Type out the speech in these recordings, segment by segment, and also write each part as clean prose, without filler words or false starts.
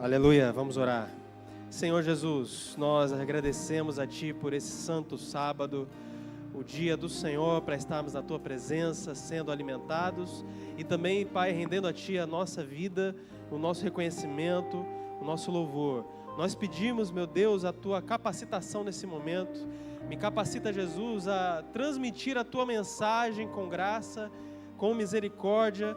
Aleluia, vamos orar. Senhor Jesus, nós agradecemos a Ti por esse santo sábado, o dia do Senhor, para estarmos na Tua presença, sendo alimentados e também, Pai, rendendo a Ti a nossa vida, o nosso reconhecimento, o nosso louvor. Nós pedimos, meu Deus, a Tua capacitação nesse momento. Me capacita, Jesus, a transmitir a Tua mensagem com graça, com misericórdia,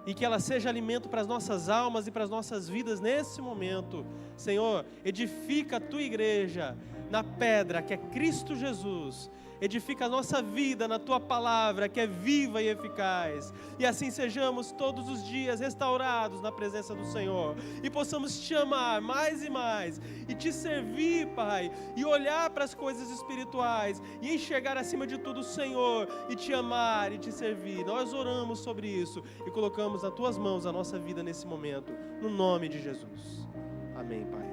e que ela seja alimento para as nossas almas e para as nossas vidas nesse momento. Senhor, edifica a Tua igreja na pedra que é Cristo Jesus. Edifica a nossa vida na Tua palavra que é viva e eficaz. E assim sejamos todos os dias restaurados na presença do Senhor. E possamos Te amar mais e mais. E Te servir, Pai. E olhar para as coisas espirituais. E enxergar acima de tudo o Senhor. E Te amar e Te servir. Nós oramos sobre isso. E colocamos nas Tuas mãos a nossa vida nesse momento. No nome de Jesus. Amém, Pai.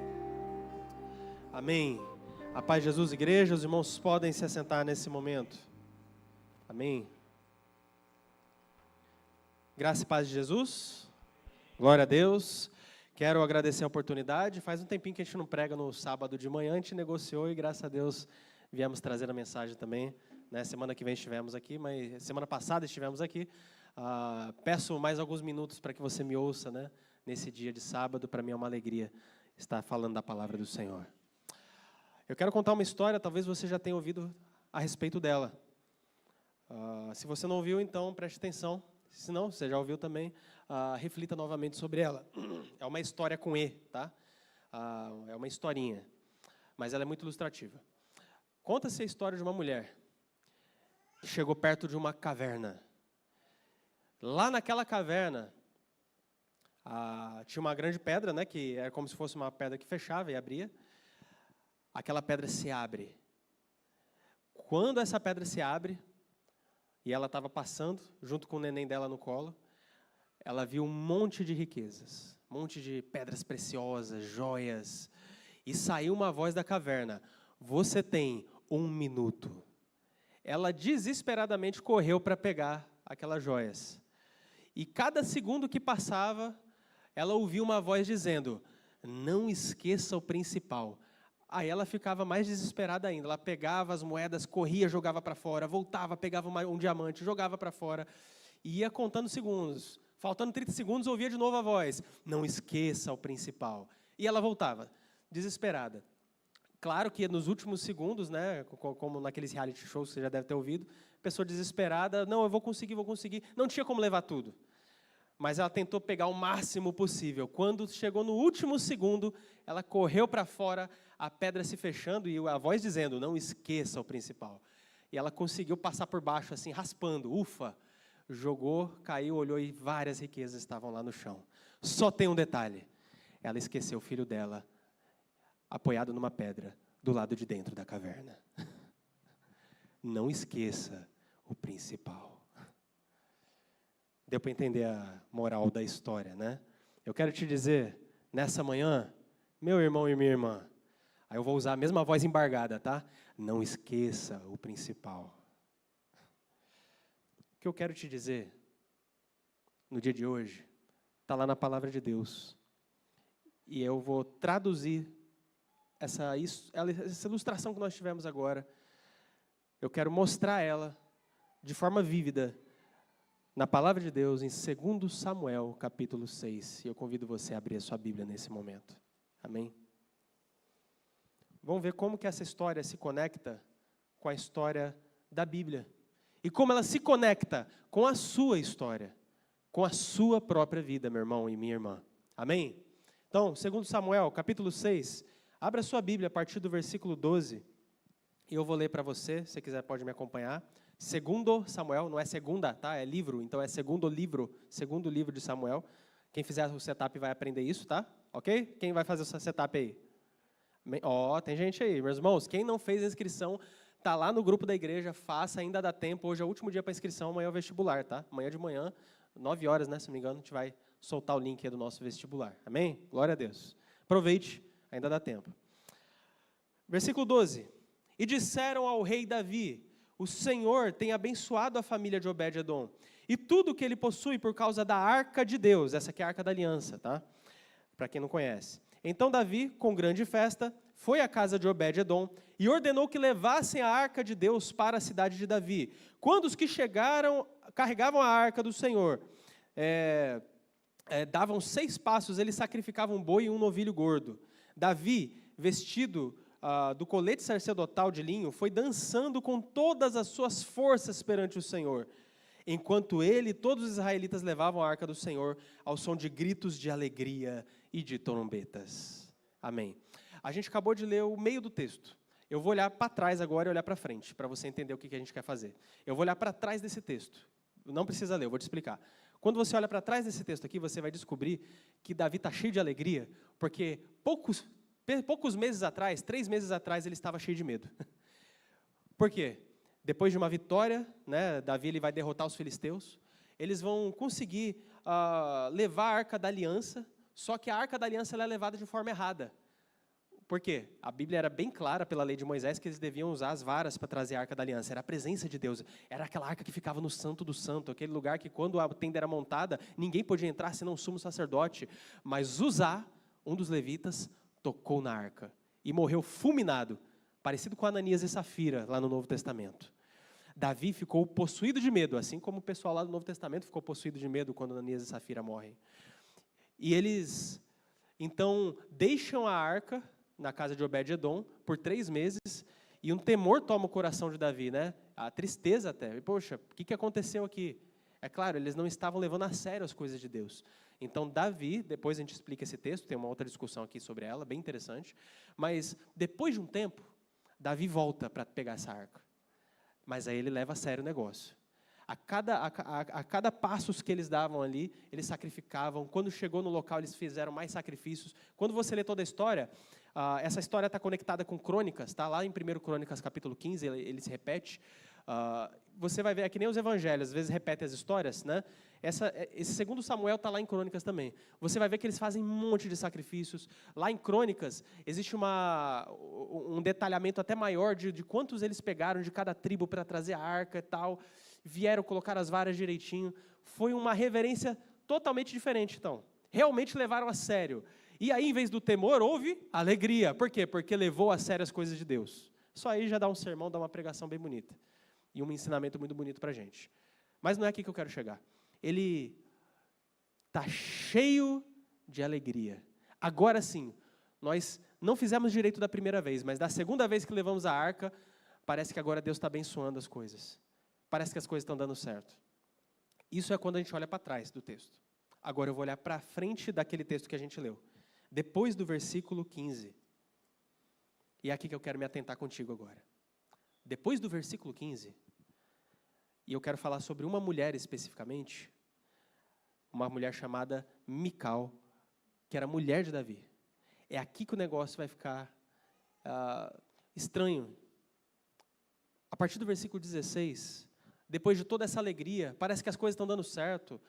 Amém. A paz de Jesus, igreja, os irmãos podem se assentar nesse momento. Amém. Graça e paz de Jesus. Glória a Deus. Quero agradecer a oportunidade. Faz um tempinho que a gente não prega no sábado de manhã, a gente negociou e graças a Deus viemos trazer a mensagem também. Semana que vem estivemos aqui, mas semana passada estivemos aqui. Peço mais alguns minutos para que você me ouça, nesse dia de sábado. Para mim é uma alegria estar falando da palavra do Senhor. Eu quero contar uma história, talvez você já tenha ouvido a respeito dela. Se você não ouviu, então preste atenção. Se não, você já ouviu também, reflita novamente sobre ela. É uma história com E, tá? É uma historinha, mas ela é muito ilustrativa. Conta-se a história de uma mulher que chegou perto de uma caverna. Lá naquela caverna, tinha uma grande pedra, que era como se fosse uma pedra que fechava e abria. Aquela pedra se abre. Quando essa pedra se abre, e ela estava passando, junto com o neném dela no colo, ela viu um monte de riquezas, um monte de pedras preciosas, joias, e saiu uma voz da caverna: você tem 1 minuto. Ela desesperadamente correu para pegar aquelas joias. E cada segundo que passava, ela ouvia uma voz dizendo: não esqueça o principal. Aí ela ficava mais desesperada ainda. Ela pegava as moedas, corria, jogava para fora, voltava, pegava um diamante, jogava para fora. E ia contando segundos. Faltando 30 segundos, ouvia de novo a voz: não esqueça o principal. E ela voltava, desesperada. Claro que nos últimos segundos, como naqueles reality shows que você já deve ter ouvido, pessoa desesperada: não, eu vou conseguir. Não tinha como levar tudo. Mas ela tentou pegar o máximo possível. Quando chegou no último segundo, ela correu para fora, a pedra se fechando e a voz dizendo: não esqueça o principal. E ela conseguiu passar por baixo, assim, raspando. Ufa! Jogou, caiu, olhou e várias riquezas estavam lá no chão. Só tem um detalhe: ela esqueceu o filho dela, apoiado numa pedra, do lado de dentro da caverna. Não esqueça o principal. Deu para entender a moral da história, Eu quero te dizer, nessa manhã, meu irmão e minha irmã, aí eu vou usar a mesma voz embargada, tá? Não esqueça o principal. O que eu quero te dizer, no dia de hoje, está lá na palavra de Deus. E eu vou traduzir essa ilustração que nós tivemos agora. Eu quero mostrar ela de forma vívida, na palavra de Deus, em 2 Samuel, capítulo 6. E eu convido você a abrir a sua Bíblia nesse momento. Amém? Vamos ver como que essa história se conecta com a história da Bíblia. E como ela se conecta com a sua história, com a sua própria vida, meu irmão e minha irmã. Amém? Então, 2 Samuel, capítulo 6. Abra a sua Bíblia a partir do versículo 12. E eu vou ler para você, se você quiser pode me acompanhar. 2 Samuel, não é segunda, tá? É livro, então é segundo livro de Samuel. Quem fizer o setup vai aprender isso, tá? Ok? Quem vai fazer o setup aí? Tem gente aí, meus irmãos. Quem não fez a inscrição, tá lá no grupo da igreja, faça, ainda dá tempo. Hoje é o último dia para inscrição, amanhã é o vestibular, tá? Amanhã de manhã, 9 horas, se não me engano, a gente vai soltar o link aí do nosso vestibular. Amém? Glória a Deus. Aproveite, ainda dá tempo. Versículo 12. E disseram ao rei Davi: o Senhor tem abençoado a família de Obed-edom, e tudo que ele possui por causa da arca de Deus. Essa aqui é a arca da aliança, tá? Para quem não conhece. Então Davi, com grande festa, foi à casa de Obed-edom e ordenou que levassem a arca de Deus para a cidade de Davi. Quando os que chegaram, carregavam a arca do Senhor, davam 6 passos, eles sacrificavam um boi e um novilho gordo. Davi, vestido do colete sacerdotal de linho, foi dançando com todas as suas forças perante o Senhor, enquanto ele e todos os israelitas levavam a arca do Senhor ao som de gritos de alegria e de trombetas. Amém. A gente acabou de ler o meio do texto. Eu vou olhar para trás agora e olhar para frente, para você entender o que a gente quer fazer. Eu vou olhar para trás desse texto. Não precisa ler, eu vou te explicar. Quando você olha para trás desse texto aqui, você vai descobrir que Davi está cheio de alegria, porque poucos meses atrás, 3 meses atrás, ele estava cheio de medo. Por quê? Depois de uma vitória, né, Davi ele vai derrotar os filisteus, eles vão conseguir levar a Arca da Aliança, só que a Arca da Aliança ela é levada de forma errada. Por quê? A Bíblia era bem clara pela lei de Moisés que eles deviam usar as varas para trazer a Arca da Aliança. Era a presença de Deus. Era aquela arca que ficava no Santo do Santo, aquele lugar que quando a tenda era montada, ninguém podia entrar senão o sumo sacerdote. Mas Uzá, um dos levitas, tocou na arca e morreu fulminado, parecido com Ananias e Safira, lá no Novo Testamento. Davi ficou possuído de medo, assim como o pessoal lá do Novo Testamento ficou possuído de medo quando Ananias e Safira morrem. E eles, então, deixam a arca na casa de Obed-edom por 3 meses, e um temor toma o coração de Davi, né? A tristeza até. E, poxa, o que aconteceu aqui? É claro, eles não estavam levando a sério as coisas de Deus. Então, Davi, depois a gente explica esse texto, tem uma outra discussão aqui sobre ela, bem interessante, mas depois de um tempo, Davi volta para pegar essa arca. Mas aí ele leva a sério o negócio. A cada passos que eles davam ali, eles sacrificavam. Quando chegou no local, eles fizeram mais sacrifícios. Quando você lê toda a história, essa história está conectada com Crônicas, tá? Lá em 1 Crônicas, capítulo 15, ele se repete. Você vai ver, é que nem os evangelhos, às vezes repetem as histórias, né? Esse segundo Samuel está lá em Crônicas também. Você vai ver que eles fazem um monte de sacrifícios. Lá em Crônicas, existe um detalhamento até maior de quantos eles pegaram de cada tribo para trazer a arca e tal. Vieram colocar as varas direitinho. Foi uma reverência totalmente diferente, então. Realmente levaram a sério. E aí, em vez do temor, houve alegria. Por quê? Porque levou a sério as coisas de Deus. Só aí já dá um sermão, dá uma pregação bem bonita. E um ensinamento muito bonito para a gente. Mas não é aqui que eu quero chegar. Ele está cheio de alegria. Agora sim, nós não fizemos direito da primeira vez, mas da segunda vez que levamos a arca, parece que agora Deus está abençoando as coisas. Parece que as coisas estão dando certo. Isso é quando a gente olha para trás do texto. Agora eu vou olhar para frente daquele texto que a gente leu. Depois do versículo 15. E é aqui que eu quero me atentar contigo agora. Depois do versículo 15, e eu quero falar sobre uma mulher especificamente, uma mulher chamada Mical, que era mulher de Davi. É aqui que o negócio vai ficar estranho. A partir do versículo 16, depois de toda essa alegria, parece que as coisas estão dando certo.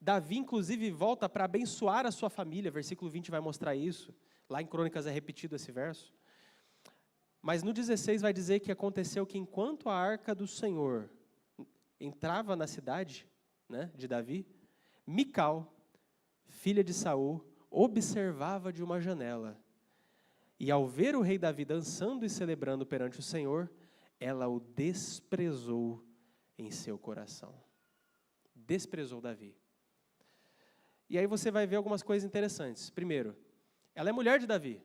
Davi, inclusive, volta para abençoar a sua família, versículo 20 vai mostrar isso. Lá em Crônicas é repetido esse verso. Mas no 16 vai dizer que aconteceu que enquanto a arca do Senhor entrava na cidade, né, de Davi, Mical, filha de Saul, observava de uma janela. E ao ver o rei Davi dançando e celebrando perante o Senhor, ela o desprezou em seu coração. Desprezou Davi. E aí você vai ver algumas coisas interessantes. Primeiro, ela é mulher de Davi.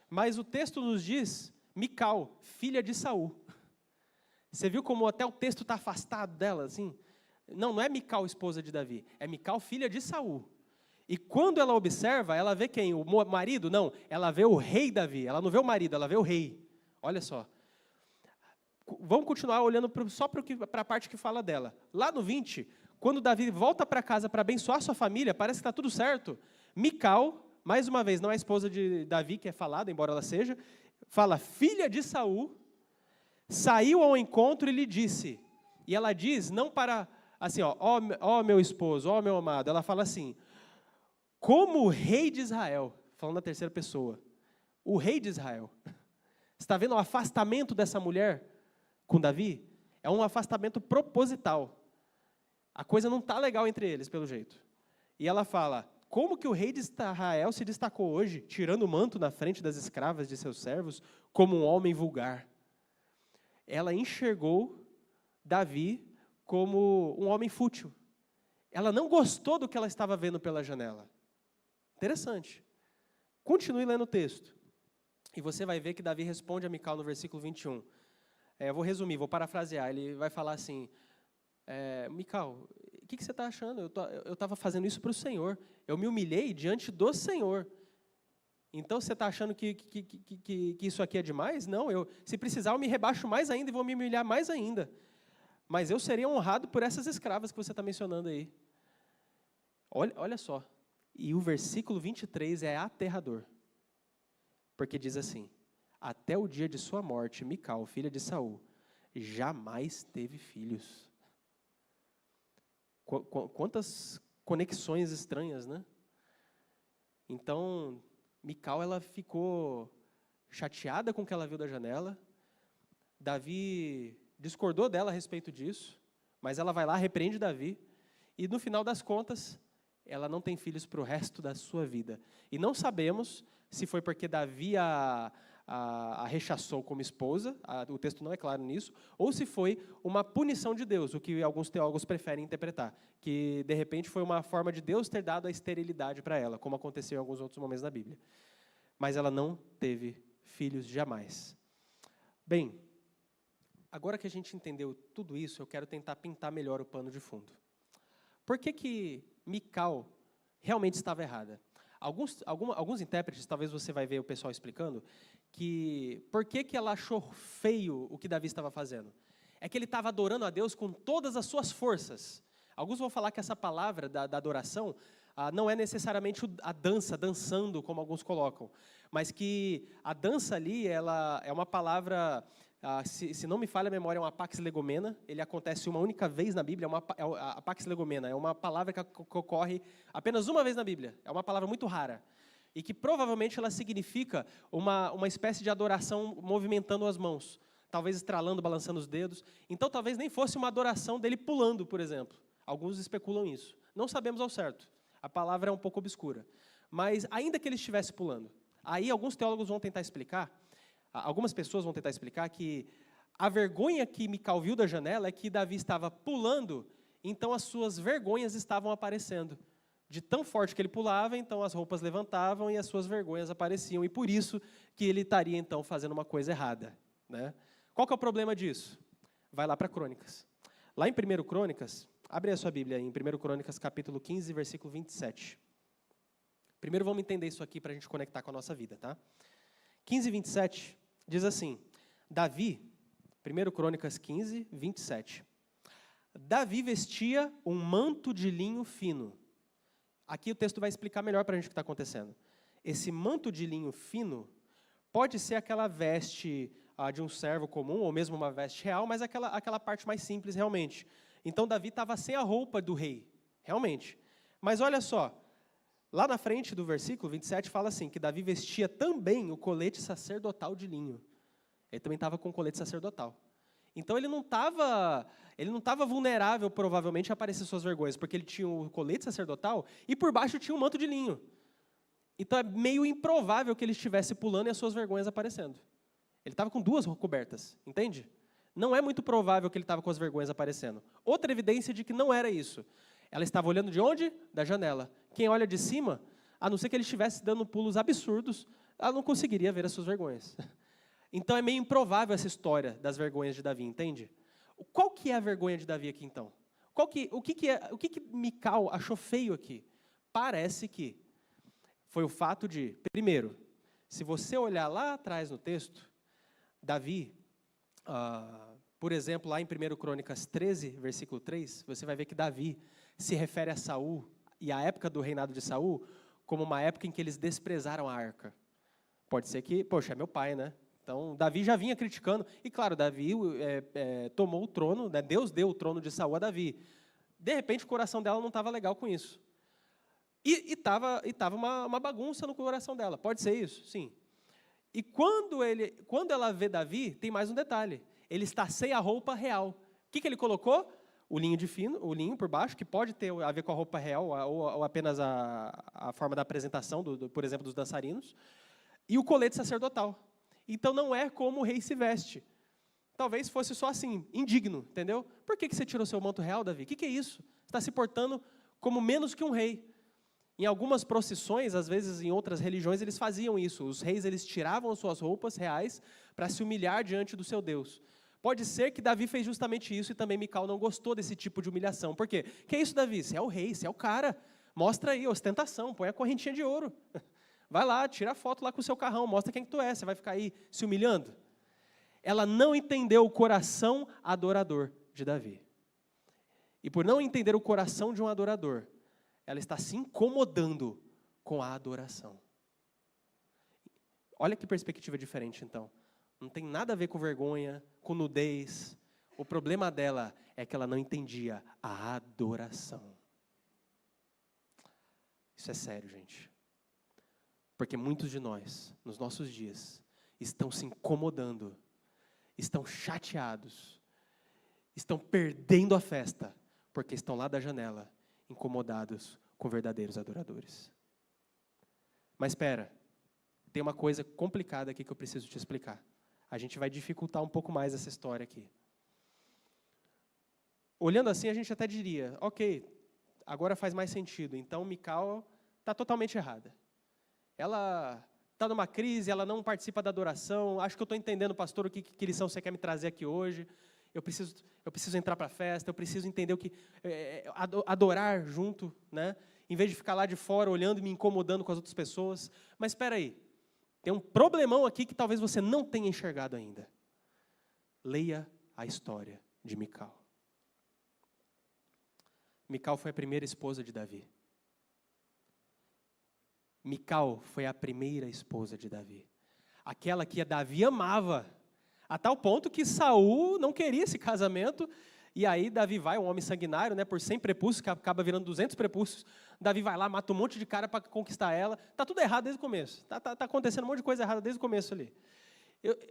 Mas o texto nos diz Mical, filha de Saul. Você viu como até o texto está afastado dela, assim? Não é Mical, esposa de Davi. É Mical, filha de Saul. E quando ela observa, ela vê quem? O marido? Não, ela vê o rei Davi. Ela não vê o marido, ela vê o rei. Olha só. Vamos continuar olhando só para a parte que fala dela. Lá no 20, quando Davi volta para casa para abençoar sua família, parece que está tudo certo. Mical, mais uma vez, não é a esposa de Davi, que é falada, embora ela seja, fala, filha de Saul, saiu ao encontro e lhe disse. E ela diz, não para, assim, ó meu esposo, ó meu amado, ela fala assim, como o rei de Israel, falando na terceira pessoa, o rei de Israel. Está vendo o afastamento dessa mulher com Davi? É um afastamento proposital. A coisa não está legal entre eles, pelo jeito. E ela fala, como que o rei de Israel se destacou hoje, tirando o manto na frente das escravas de seus servos, como um homem vulgar? Ela enxergou Davi como um homem fútil. Ela não gostou do que ela estava vendo pela janela. Interessante. Continue lendo o texto. E você vai ver que Davi responde a Mical no versículo 21. Eu vou resumir, vou parafrasear. Ele vai falar assim, Mical, o que você está achando? Eu estava fazendo isso para o Senhor. Eu me humilhei diante do Senhor. Então, você está achando que isso aqui é demais? Não, se precisar, eu me rebaixo mais ainda e vou me humilhar mais ainda. Mas eu seria honrado por essas escravas que você está mencionando aí. Olha só. E o versículo 23 é aterrador. Porque diz assim, até o dia de sua morte, Mical, filha de Saul, jamais teve filhos. Quantas conexões estranhas, né? Então, Mical, ela ficou chateada com o que ela viu da janela. Davi discordou dela a respeito disso, mas ela vai lá, repreende Davi, e no final das contas, ela não tem filhos para o resto da sua vida. E não sabemos se foi porque Davi a rechaçou como esposa, o texto não é claro nisso, ou se foi uma punição de Deus, o que alguns teólogos preferem interpretar, que de repente foi uma forma de Deus ter dado a esterilidade para ela, como aconteceu em alguns outros momentos na Bíblia. Mas ela não teve filhos jamais. Bem, agora que a gente entendeu tudo isso, eu quero tentar pintar melhor o pano de fundo. Por que Mical realmente estava errada? Alguns intérpretes, talvez você vai ver o pessoal explicando, que por que ela achou feio o que Davi estava fazendo? É que ele estava adorando a Deus com todas as suas forças. Alguns vão falar que essa palavra da adoração não é necessariamente a dança, dançando, como alguns colocam, mas que a dança ali ela é uma palavra, se não me falha a memória, é uma pax legomena, ele acontece uma única vez na Bíblia, a pax legomena, é uma palavra que ocorre apenas uma vez na Bíblia, é uma palavra muito rara, e que provavelmente ela significa uma espécie de adoração movimentando as mãos, talvez estralando, balançando os dedos, então talvez nem fosse uma adoração dele pulando, por exemplo. Alguns especulam isso. Não sabemos ao certo. A palavra é um pouco obscura. Mas ainda que ele estivesse pulando, aí alguns teólogos vão tentar explicar, algumas pessoas vão tentar explicar que a vergonha que Mical viu da janela é que Davi estava pulando, então as suas vergonhas estavam aparecendo. De tão forte que ele pulava, então as roupas levantavam e as suas vergonhas apareciam. E por isso que ele estaria, então, fazendo uma coisa errada, né? Qual que é o problema disso? Vai lá para Crônicas. Lá em 1 Crônicas, abre a sua Bíblia aí, em 1 Crônicas, capítulo 15, versículo 27. Primeiro vamos entender isso aqui para a gente conectar com a nossa vida, tá? 15, 27, diz assim, Davi, 1 Crônicas 15, 27. Davi vestia um manto de linho fino. Aqui o texto vai explicar melhor para a gente o que está acontecendo. Esse manto de linho fino pode ser aquela veste de um servo comum, ou mesmo uma veste real, mas aquela parte mais simples realmente. Então, Davi estava sem a roupa do rei, realmente. Mas olha só, lá na frente do versículo 27 fala assim, que Davi vestia também o colete sacerdotal de linho. Ele também estava com o colete sacerdotal. Então, ele não estava vulnerável, provavelmente, a aparecer suas vergonhas, porque ele tinha o colete sacerdotal e por baixo tinha um manto de linho. Então, é meio improvável que ele estivesse pulando e as suas vergonhas aparecendo. Ele estava com duas cobertas, entende? Não é muito provável que ele estava com as vergonhas aparecendo. Outra evidência de que não era isso. Ela estava olhando de onde? Da janela. Quem olha de cima, a não ser que ele estivesse dando pulos absurdos, ela não conseguiria ver as suas vergonhas. Então, é meio improvável essa história das vergonhas de Davi, entende? Qual que é a vergonha de Davi aqui, então? O que Mical achou feio aqui? Parece que foi o fato de, primeiro, se você olhar lá atrás no texto, Davi, por exemplo, lá em 1 Crônicas 13, versículo 3, você vai ver que Davi se refere a Saul e a época do reinado de Saul como uma época em que eles desprezaram a arca. Pode ser que, poxa, é meu pai, né? Então, Davi já vinha criticando, e claro, Davi tomou o trono, né? Deus deu o trono de Saul a Davi. De repente, o coração dela não estava legal com isso. E estava uma bagunça no coração dela, pode ser isso? Sim. E quando ela vê Davi, tem mais um detalhe. Ele está sem a roupa real. O que ele colocou? o linho de fino, o linho por baixo, que pode ter a ver com a roupa real ou apenas a forma da apresentação, por exemplo, dos dançarinos, e o colete sacerdotal. Então não é como o rei se veste. Talvez fosse só assim, indigno, entendeu? Por que você tirou seu manto real, Davi? O que é isso? Você está se portando como menos que um rei. Em algumas procissões, às vezes em outras religiões, eles faziam isso. Os reis eles tiravam suas roupas reais para se humilhar diante do seu Deus. Pode ser que Davi fez justamente isso e também Mical não gostou desse tipo de humilhação. Por quê? Que é isso, Davi? Você é o rei, você é o cara. Mostra aí, ostentação, põe a correntinha de ouro. Vai lá, tira a foto lá com o seu carrão, mostra quem que tu é. Você vai ficar aí se humilhando? Ela não entendeu o coração adorador de Davi. E por não entender o coração de um adorador, ela está se incomodando com a adoração. Olha que perspectiva diferente, então. Não tem nada a ver com vergonha, com nudez. O problema dela é que ela não entendia a adoração. Isso é sério, gente. Porque muitos de nós, nos nossos dias, estão se incomodando, estão chateados, estão perdendo a festa, porque estão lá da janela, incomodados com verdadeiros adoradores. Mas espera, tem uma coisa complicada aqui que eu preciso te explicar. A gente vai dificultar um pouco mais essa história aqui. Olhando assim, a gente até diria, ok, agora faz mais sentido. Então, Mical está totalmente errada. Ela está numa crise, ela não participa da adoração. Acho que eu estou entendendo, pastor, que lição você quer me trazer aqui hoje. Eu preciso entrar para a festa, eu preciso entender o que adorar junto, né? Em vez de ficar lá de fora olhando e me incomodando com as outras pessoas. Mas espera aí, tem um problemão aqui que talvez você não tenha enxergado ainda. Leia a história de Mical. Mical foi a primeira esposa de Davi. Mical foi a primeira esposa de Davi. Aquela que Davi amava, a tal ponto que Saul não queria esse casamento, e aí Davi vai, um homem sanguinário, né, por 100 prepúcios, que acaba virando 200 prepúcios, Davi vai lá, mata um monte de cara para conquistar ela. Está tudo errado desde o começo, está acontecendo um monte de coisa errada desde o começo ali.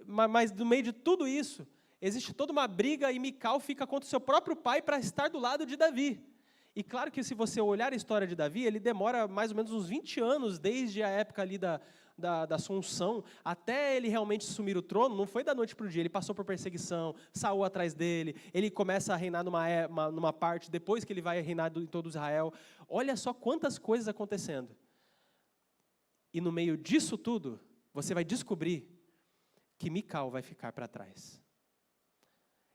Mas no meio de tudo isso, existe toda uma briga e Mical fica contra o seu próprio pai para estar do lado de Davi. E claro que se você olhar a história de Davi, ele demora mais ou menos uns 20 anos, desde a época ali da Assunção, até ele realmente assumir o trono. Não foi da noite para o dia, ele passou por perseguição, Saul atrás dele, ele começa a reinar numa parte, depois que ele vai reinar em todo Israel. Olha só quantas coisas acontecendo. E no meio disso tudo, você vai descobrir que Mical vai ficar para trás.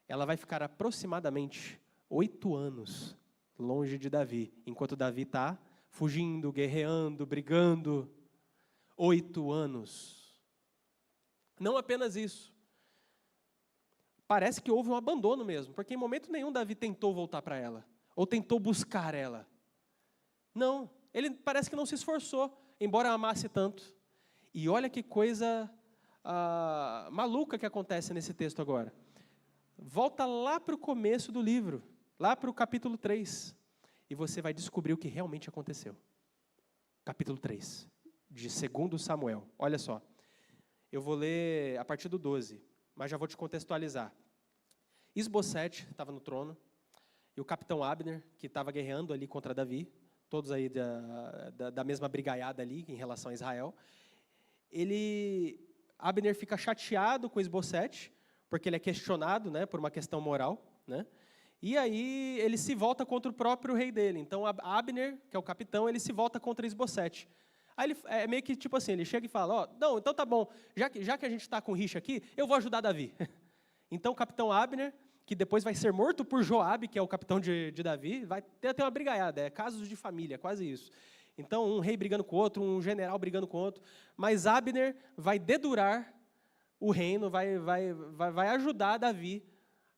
Ela vai ficar aproximadamente 8 anos longe de Davi, enquanto Davi está fugindo, guerreando, brigando. 8 anos. Não apenas isso. Parece que houve um abandono mesmo, porque em momento nenhum Davi tentou voltar para ela, ou tentou buscar ela. Não, ele parece que não se esforçou, embora amasse tanto. E olha que coisa maluca que acontece nesse texto agora. Volta lá para o começo do livro, lá para o capítulo 3, e você vai descobrir o que realmente aconteceu. Capítulo 3, de 2 Samuel. Olha só, eu vou ler a partir do 12, mas já vou te contextualizar. Isbosete estava no trono, e o capitão Abner, que estava guerreando ali contra Davi, todos aí da mesma brigaiada ali em relação a Israel, Abner fica chateado com Isbosete, porque ele é questionado, né, por uma questão moral, né? E aí ele se volta contra o próprio rei dele. Então Abner, que é o capitão, ele se volta contra Isbosete. Aí ele é meio que tipo assim, ele chega e fala, não, então tá bom, já que a gente está com rixa aqui, eu vou ajudar Davi. Então o capitão Abner, que depois vai ser morto por Joabe, que é o capitão de Davi, vai ter uma brigaiada, casos de família, quase isso. Então um rei brigando com o outro, um general brigando com o outro, mas Abner vai dedurar o reino, vai ajudar Davi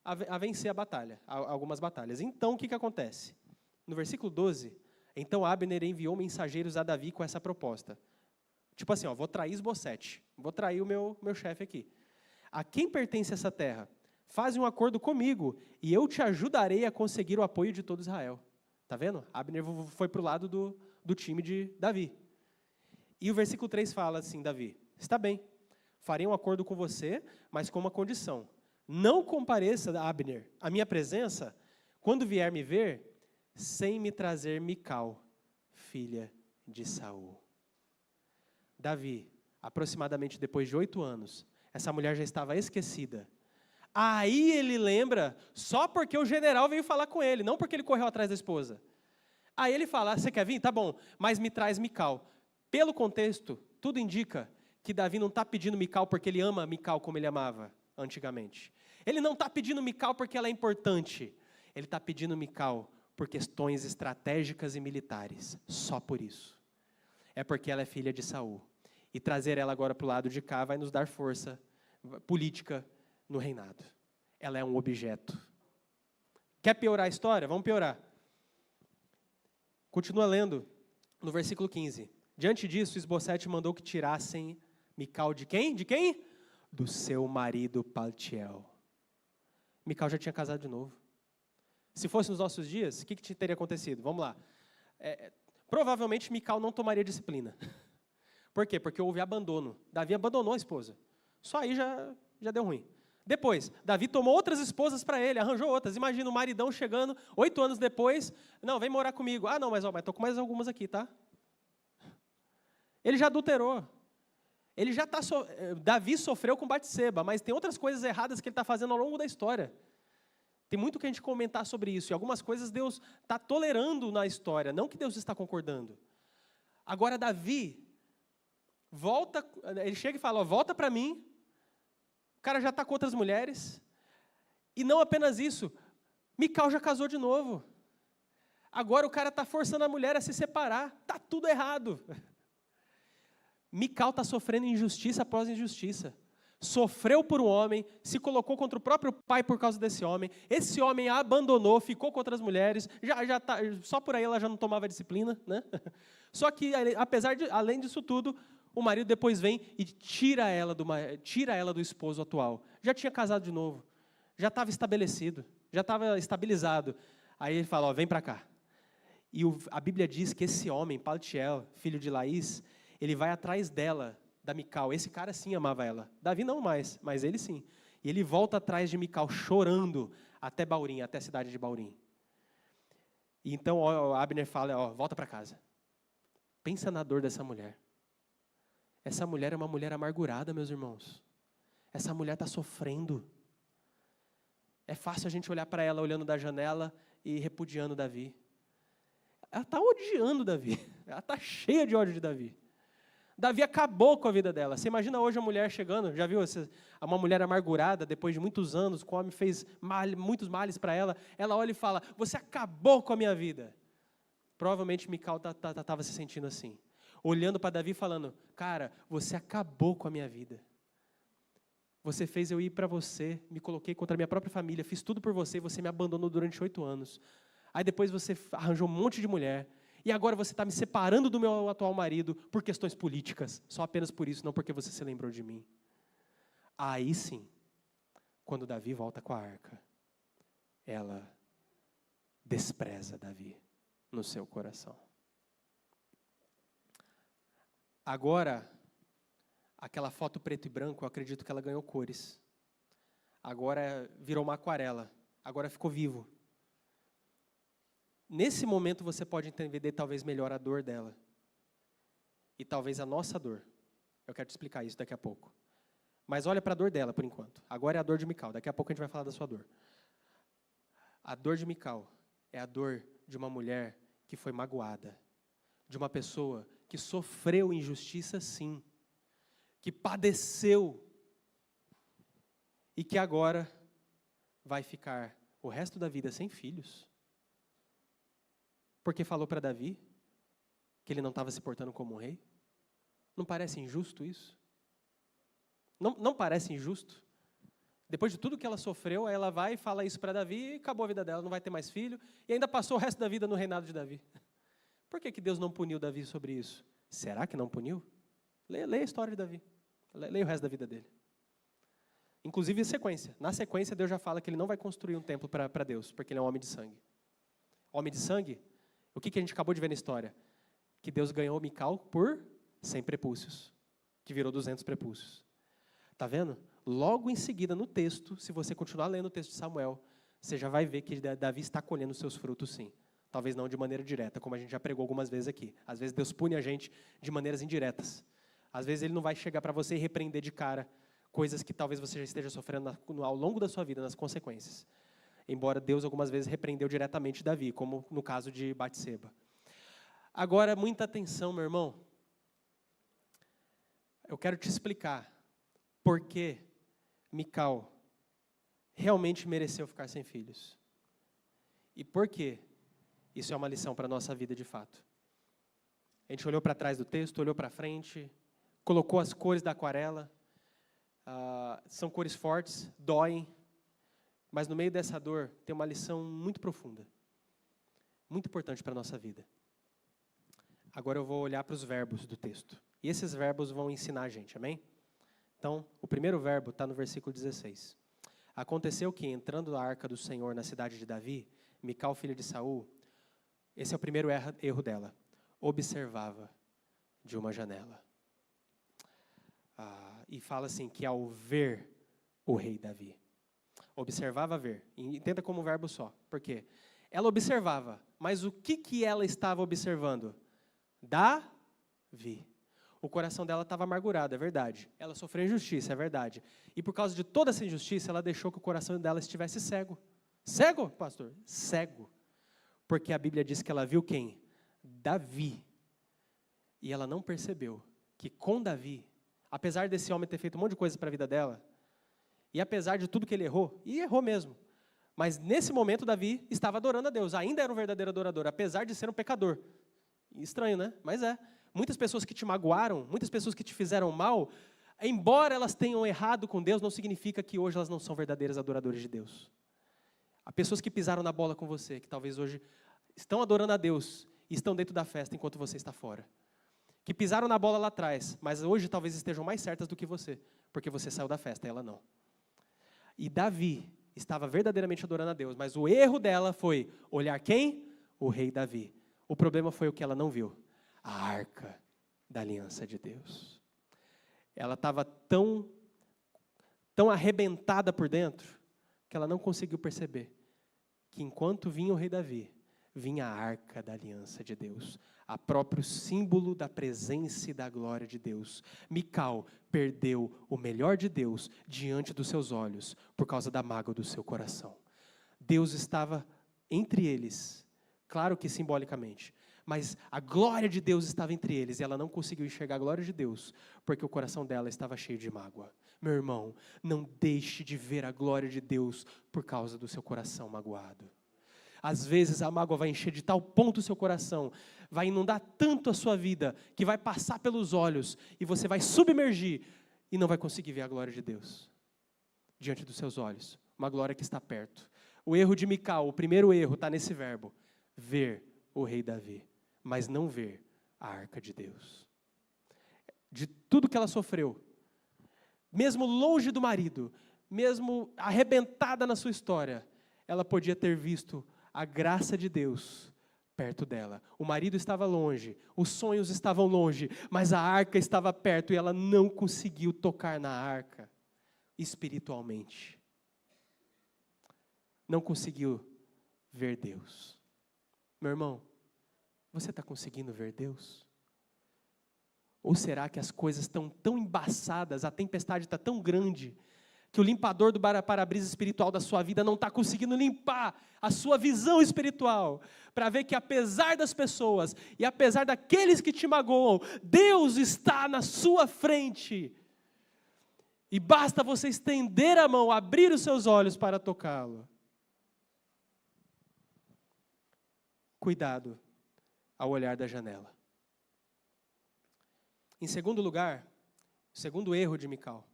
a vencer a batalha, algumas batalhas. Então, o que acontece? No versículo 12, então Abner enviou mensageiros a Davi com essa proposta. Tipo assim, vou trair Isbosete, vou trair o meu chefe aqui. A quem pertence essa terra? Faz um acordo comigo e eu te ajudarei a conseguir o apoio de todo Israel. Tá vendo? Abner foi para o lado do time de Davi. E o versículo 3 fala assim, Davi, está bem, farei um acordo com você, mas com uma condição. Não compareça, Abner, à minha presença quando vier me ver, sem me trazer Mical, filha de Saul. Davi, aproximadamente depois de 8 anos, essa mulher já estava esquecida. Aí ele lembra, só porque o general veio falar com ele, não porque ele correu atrás da esposa. Aí ele fala, você quer vir? Tá bom, mas me traz Mical. Pelo contexto, tudo indica que Davi não está pedindo Mical porque ele ama Mical como ele amava antigamente. Ele não está pedindo Mical porque ela é importante. Ele está pedindo Mical por questões estratégicas e militares, só por isso. É porque ela é filha de Saul. E trazer ela agora para o lado de cá vai nos dar força política no reinado. Ela é um objeto. Quer piorar a história? Vamos piorar. Continua lendo no versículo 15. Diante disso, Isbosete mandou que tirassem Mical de quem? De quem? Do seu marido Paltiel. Mical já tinha casado de novo. Se fosse nos nossos dias, o que teria acontecido? Vamos lá. Provavelmente Mical não tomaria disciplina. Por quê? Porque houve abandono. Davi abandonou a esposa. Só aí já deu ruim. Depois, Davi tomou outras esposas para ele, arranjou outras. Imagina o maridão chegando, 8 anos depois, não, vem morar comigo. Ah, não, mas estou com mais algumas aqui, tá? Ele já adulterou. Ele já Davi sofreu com Batseba, mas tem outras coisas erradas que ele está fazendo ao longo da história. Tem muito que a gente comentar sobre isso. E algumas coisas Deus está tolerando na história, não que Deus está concordando. Agora Davi volta, ele chega e fala, volta para mim. O cara já está com outras mulheres. E não apenas isso, Mical já casou de novo. Agora o cara está forçando a mulher a se separar. Está tudo errado. Mical está sofrendo injustiça após injustiça. Sofreu por um homem, se colocou contra o próprio pai por causa desse homem. Esse homem a abandonou, ficou com outras mulheres. Só por aí ela já não tomava disciplina, né? Só que, além disso tudo, o marido depois vem e tira ela do esposo atual. Já tinha casado de novo, já estava estabelecido, já estava estabilizado. Aí ele fala, vem para cá. E a Bíblia diz que esse homem, Paltiel, filho de Laís, ele vai atrás dela, da Mical. Esse cara sim amava ela. Davi não mais, mas ele sim. E ele volta atrás de Mical, chorando, até Baurim, até a cidade de Baurim. E então Abner fala, volta para casa. Pensa na dor dessa mulher. Essa mulher é uma mulher amargurada, meus irmãos. Essa mulher está sofrendo. É fácil a gente olhar para ela, olhando da janela e repudiando Davi. Ela está odiando Davi. Ela está cheia de ódio de Davi. Davi acabou com a vida dela. Você imagina hoje a mulher chegando, já viu uma mulher amargurada, depois de muitos anos, que o homem fez muitos males para ela, ela olha e fala, você acabou com a minha vida. Provavelmente Mical estava se sentindo assim. Olhando para Davi falando, cara, você acabou com a minha vida. Você fez eu ir para você, me coloquei contra a minha própria família, fiz tudo por você e você me abandonou durante 8 anos. Aí depois você arranjou um monte de mulher. E agora você está me separando do meu atual marido por questões políticas. Só apenas por isso, não porque você se lembrou de mim. Aí sim, quando Davi volta com a arca, ela despreza Davi no seu coração. Agora, aquela foto preto e branco, eu acredito que ela ganhou cores. Agora virou uma aquarela. Agora ficou vivo. Nesse momento você pode entender talvez melhor a dor dela. E talvez a nossa dor. Eu quero te explicar isso daqui a pouco. Mas olha para a dor dela por enquanto. Agora é a dor de Mical. Daqui a pouco a gente vai falar da sua dor. A dor de Mical é a dor de uma mulher que foi magoada. De uma pessoa que sofreu injustiça sim. Que padeceu. E que agora vai ficar o resto da vida sem filhos. Porque falou para Davi que ele não estava se portando como um rei? Não parece injusto isso? Não parece injusto? Depois de tudo que ela sofreu, ela vai e fala isso para Davi e acabou a vida dela, não vai ter mais filho, e ainda passou o resto da vida no reinado de Davi. Por que Deus não puniu Davi sobre isso? Será que não puniu? Leia a história de Davi. Leia o resto da vida dele. Inclusive sequência. Na sequência, Deus já fala que ele não vai construir um templo para Deus, porque ele é um homem de sangue. Homem de sangue? O que a gente acabou de ver na história? Que Deus ganhou Mical por 100 prepúcios, que virou 200 prepúcios. Está vendo? Logo em seguida, no texto, se você continuar lendo o texto de Samuel, você já vai ver que Davi está colhendo os seus frutos, sim. Talvez não de maneira direta, como a gente já pregou algumas vezes aqui. Às vezes Deus pune a gente de maneiras indiretas. Às vezes Ele não vai chegar para você e repreender de cara coisas que talvez você já esteja sofrendo ao longo da sua vida, nas consequências. Embora Deus algumas vezes repreendeu diretamente Davi, como no caso de Batseba. Agora, muita atenção, meu irmão. Eu quero te explicar por que Mical realmente mereceu ficar sem filhos. E por que isso é uma lição para a nossa vida de fato. A gente olhou para trás do texto, olhou para frente, colocou as cores da aquarela. São cores fortes, doem, mas no meio dessa dor tem uma lição muito profunda, muito importante para a nossa vida. Agora eu vou olhar para os verbos do texto. E esses verbos vão ensinar a gente, amém? Então, o primeiro verbo está no versículo 16. Aconteceu que, entrando a arca do Senhor na cidade de Davi, Mical, filha de Saul, esse é o primeiro erro dela, observava de uma janela. E fala assim, que ao ver o rei Davi. Observava ver. E entenda como verbo só. Por quê? Ela observava, mas o que ela estava observando? Davi. O coração dela estava amargurado, é verdade. Ela sofreu injustiça, é verdade. E por causa de toda essa injustiça, ela deixou que o coração dela estivesse cego. Cego, pastor? Cego. Porque a Bíblia diz que ela viu quem? Davi. E ela não percebeu que com Davi, apesar desse homem ter feito um monte de coisa para a vida dela, e apesar de tudo que ele errou, e errou mesmo, mas nesse momento Davi estava adorando a Deus, ainda era um verdadeiro adorador, apesar de ser um pecador. Estranho, né? Mas é. Muitas pessoas que te magoaram, muitas pessoas que te fizeram mal, embora elas tenham errado com Deus, não significa que hoje elas não são verdadeiras adoradores de Deus. Há pessoas que pisaram na bola com você, que talvez hoje estão adorando a Deus e estão dentro da festa enquanto você está fora. Que pisaram na bola lá atrás, mas hoje talvez estejam mais certas do que você, porque você saiu da festa e ela não. E Davi estava verdadeiramente adorando a Deus, mas o erro dela foi olhar quem? O rei Davi. O problema foi o que ela não viu. A arca da aliança de Deus. Ela estava tão arrebentada por dentro, que ela não conseguiu perceber que enquanto vinha o rei Davi, vinha a arca da aliança de Deus, a próprio símbolo da presença e da glória de Deus. Mical perdeu o melhor de Deus diante dos seus olhos, por causa da mágoa do seu coração. Deus estava entre eles, claro que simbolicamente, mas a glória de Deus estava entre eles, e ela não conseguiu enxergar a glória de Deus, porque o coração dela estava cheio de mágoa. Meu irmão, não deixe de ver a glória de Deus por causa do seu coração magoado. Às vezes a mágoa vai encher de tal ponto o seu coração, vai inundar tanto a sua vida, que vai passar pelos olhos, e você vai submergir, e não vai conseguir ver a glória de Deus diante dos seus olhos, uma glória que está perto. O erro de Mical, o primeiro erro, está nesse verbo, ver o rei Davi, mas não ver a arca de Deus. De tudo que ela sofreu, mesmo longe do marido, mesmo arrebentada na sua história, ela podia ter visto a graça de Deus perto dela. O marido estava longe, os sonhos estavam longe, mas a arca estava perto e ela não conseguiu tocar na arca espiritualmente. Não conseguiu ver Deus. Meu irmão, você está conseguindo ver Deus? Ou será que as coisas estão tão embaçadas, a tempestade está tão grande, que o limpador do para-brisa espiritual da sua vida não está conseguindo limpar a sua visão espiritual, para ver que apesar das pessoas, e apesar daqueles que te magoam, Deus está na sua frente, e basta você estender a mão, abrir os seus olhos para tocá-lo. Cuidado ao olhar da janela. Em segundo lugar, o segundo erro de Mical,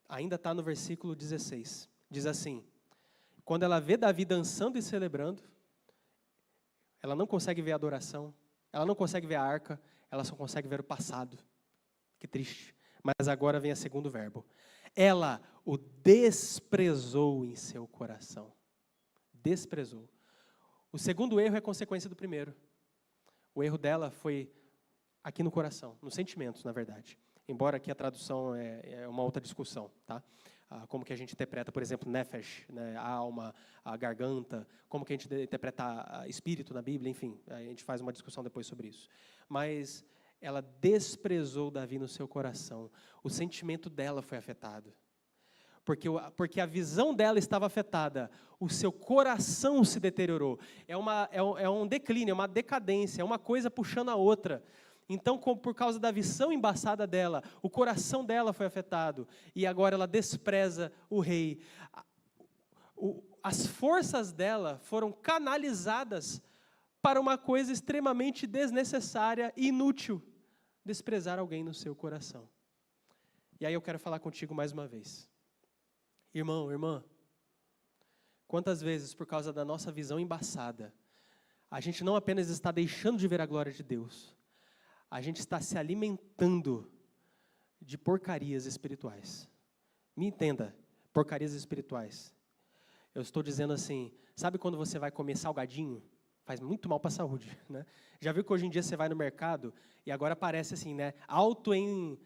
ainda está no versículo 16. Diz assim, quando ela vê Davi dançando e celebrando, ela não consegue ver a adoração, ela não consegue ver a arca, ela só consegue ver o passado. Que triste. Mas agora vem o segundo verbo. Ela o desprezou em seu coração. Desprezou. O segundo erro é consequência do primeiro. O erro dela foi aqui no coração, nos sentimentos, na verdade. Embora aqui a tradução é uma outra discussão, tá? como que a gente interpreta, por exemplo, nefesh, né, a alma, a garganta, como que a gente interpreta espírito na Bíblia, enfim, a gente faz uma discussão depois sobre isso. Mas ela desprezou Davi no seu coração, o sentimento dela foi afetado. Porque a visão dela estava afetada, o seu coração se deteriorou. É um declínio, é uma decadência, é uma coisa puxando a outra. Então, por causa da visão embaçada dela, o coração dela foi afetado. E agora ela despreza o rei. As forças dela foram canalizadas para uma coisa extremamente desnecessária e inútil. Desprezar alguém no seu coração. E aí eu quero falar contigo mais uma vez. Irmão, irmã, quantas vezes, por causa da nossa visão embaçada, a gente não apenas está deixando de ver a glória de Deus, a gente está se alimentando de porcarias espirituais. Me entenda, porcarias espirituais. Eu estou dizendo assim, sabe quando você vai comer salgadinho? Faz muito mal para a saúde, né? Já viu que hoje em dia você vai no mercado e agora aparece assim, né? Alto em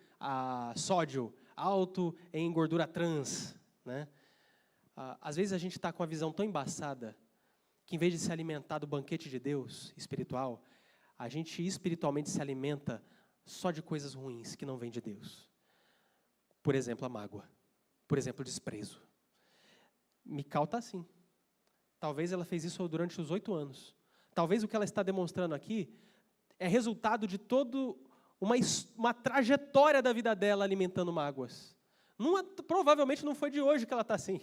sódio, alto em gordura trans, né? Às vezes a gente está com a visão tão embaçada que, em vez de se alimentar do banquete de Deus espiritual, a gente espiritualmente se alimenta só de coisas ruins que não vêm de Deus. Por exemplo, a mágoa. Por exemplo, o desprezo. Mical está assim. Talvez ela fez isso durante os 8 anos. Talvez o que ela está demonstrando aqui é resultado de toda uma trajetória da vida dela alimentando mágoas. Provavelmente não foi de hoje que ela está assim.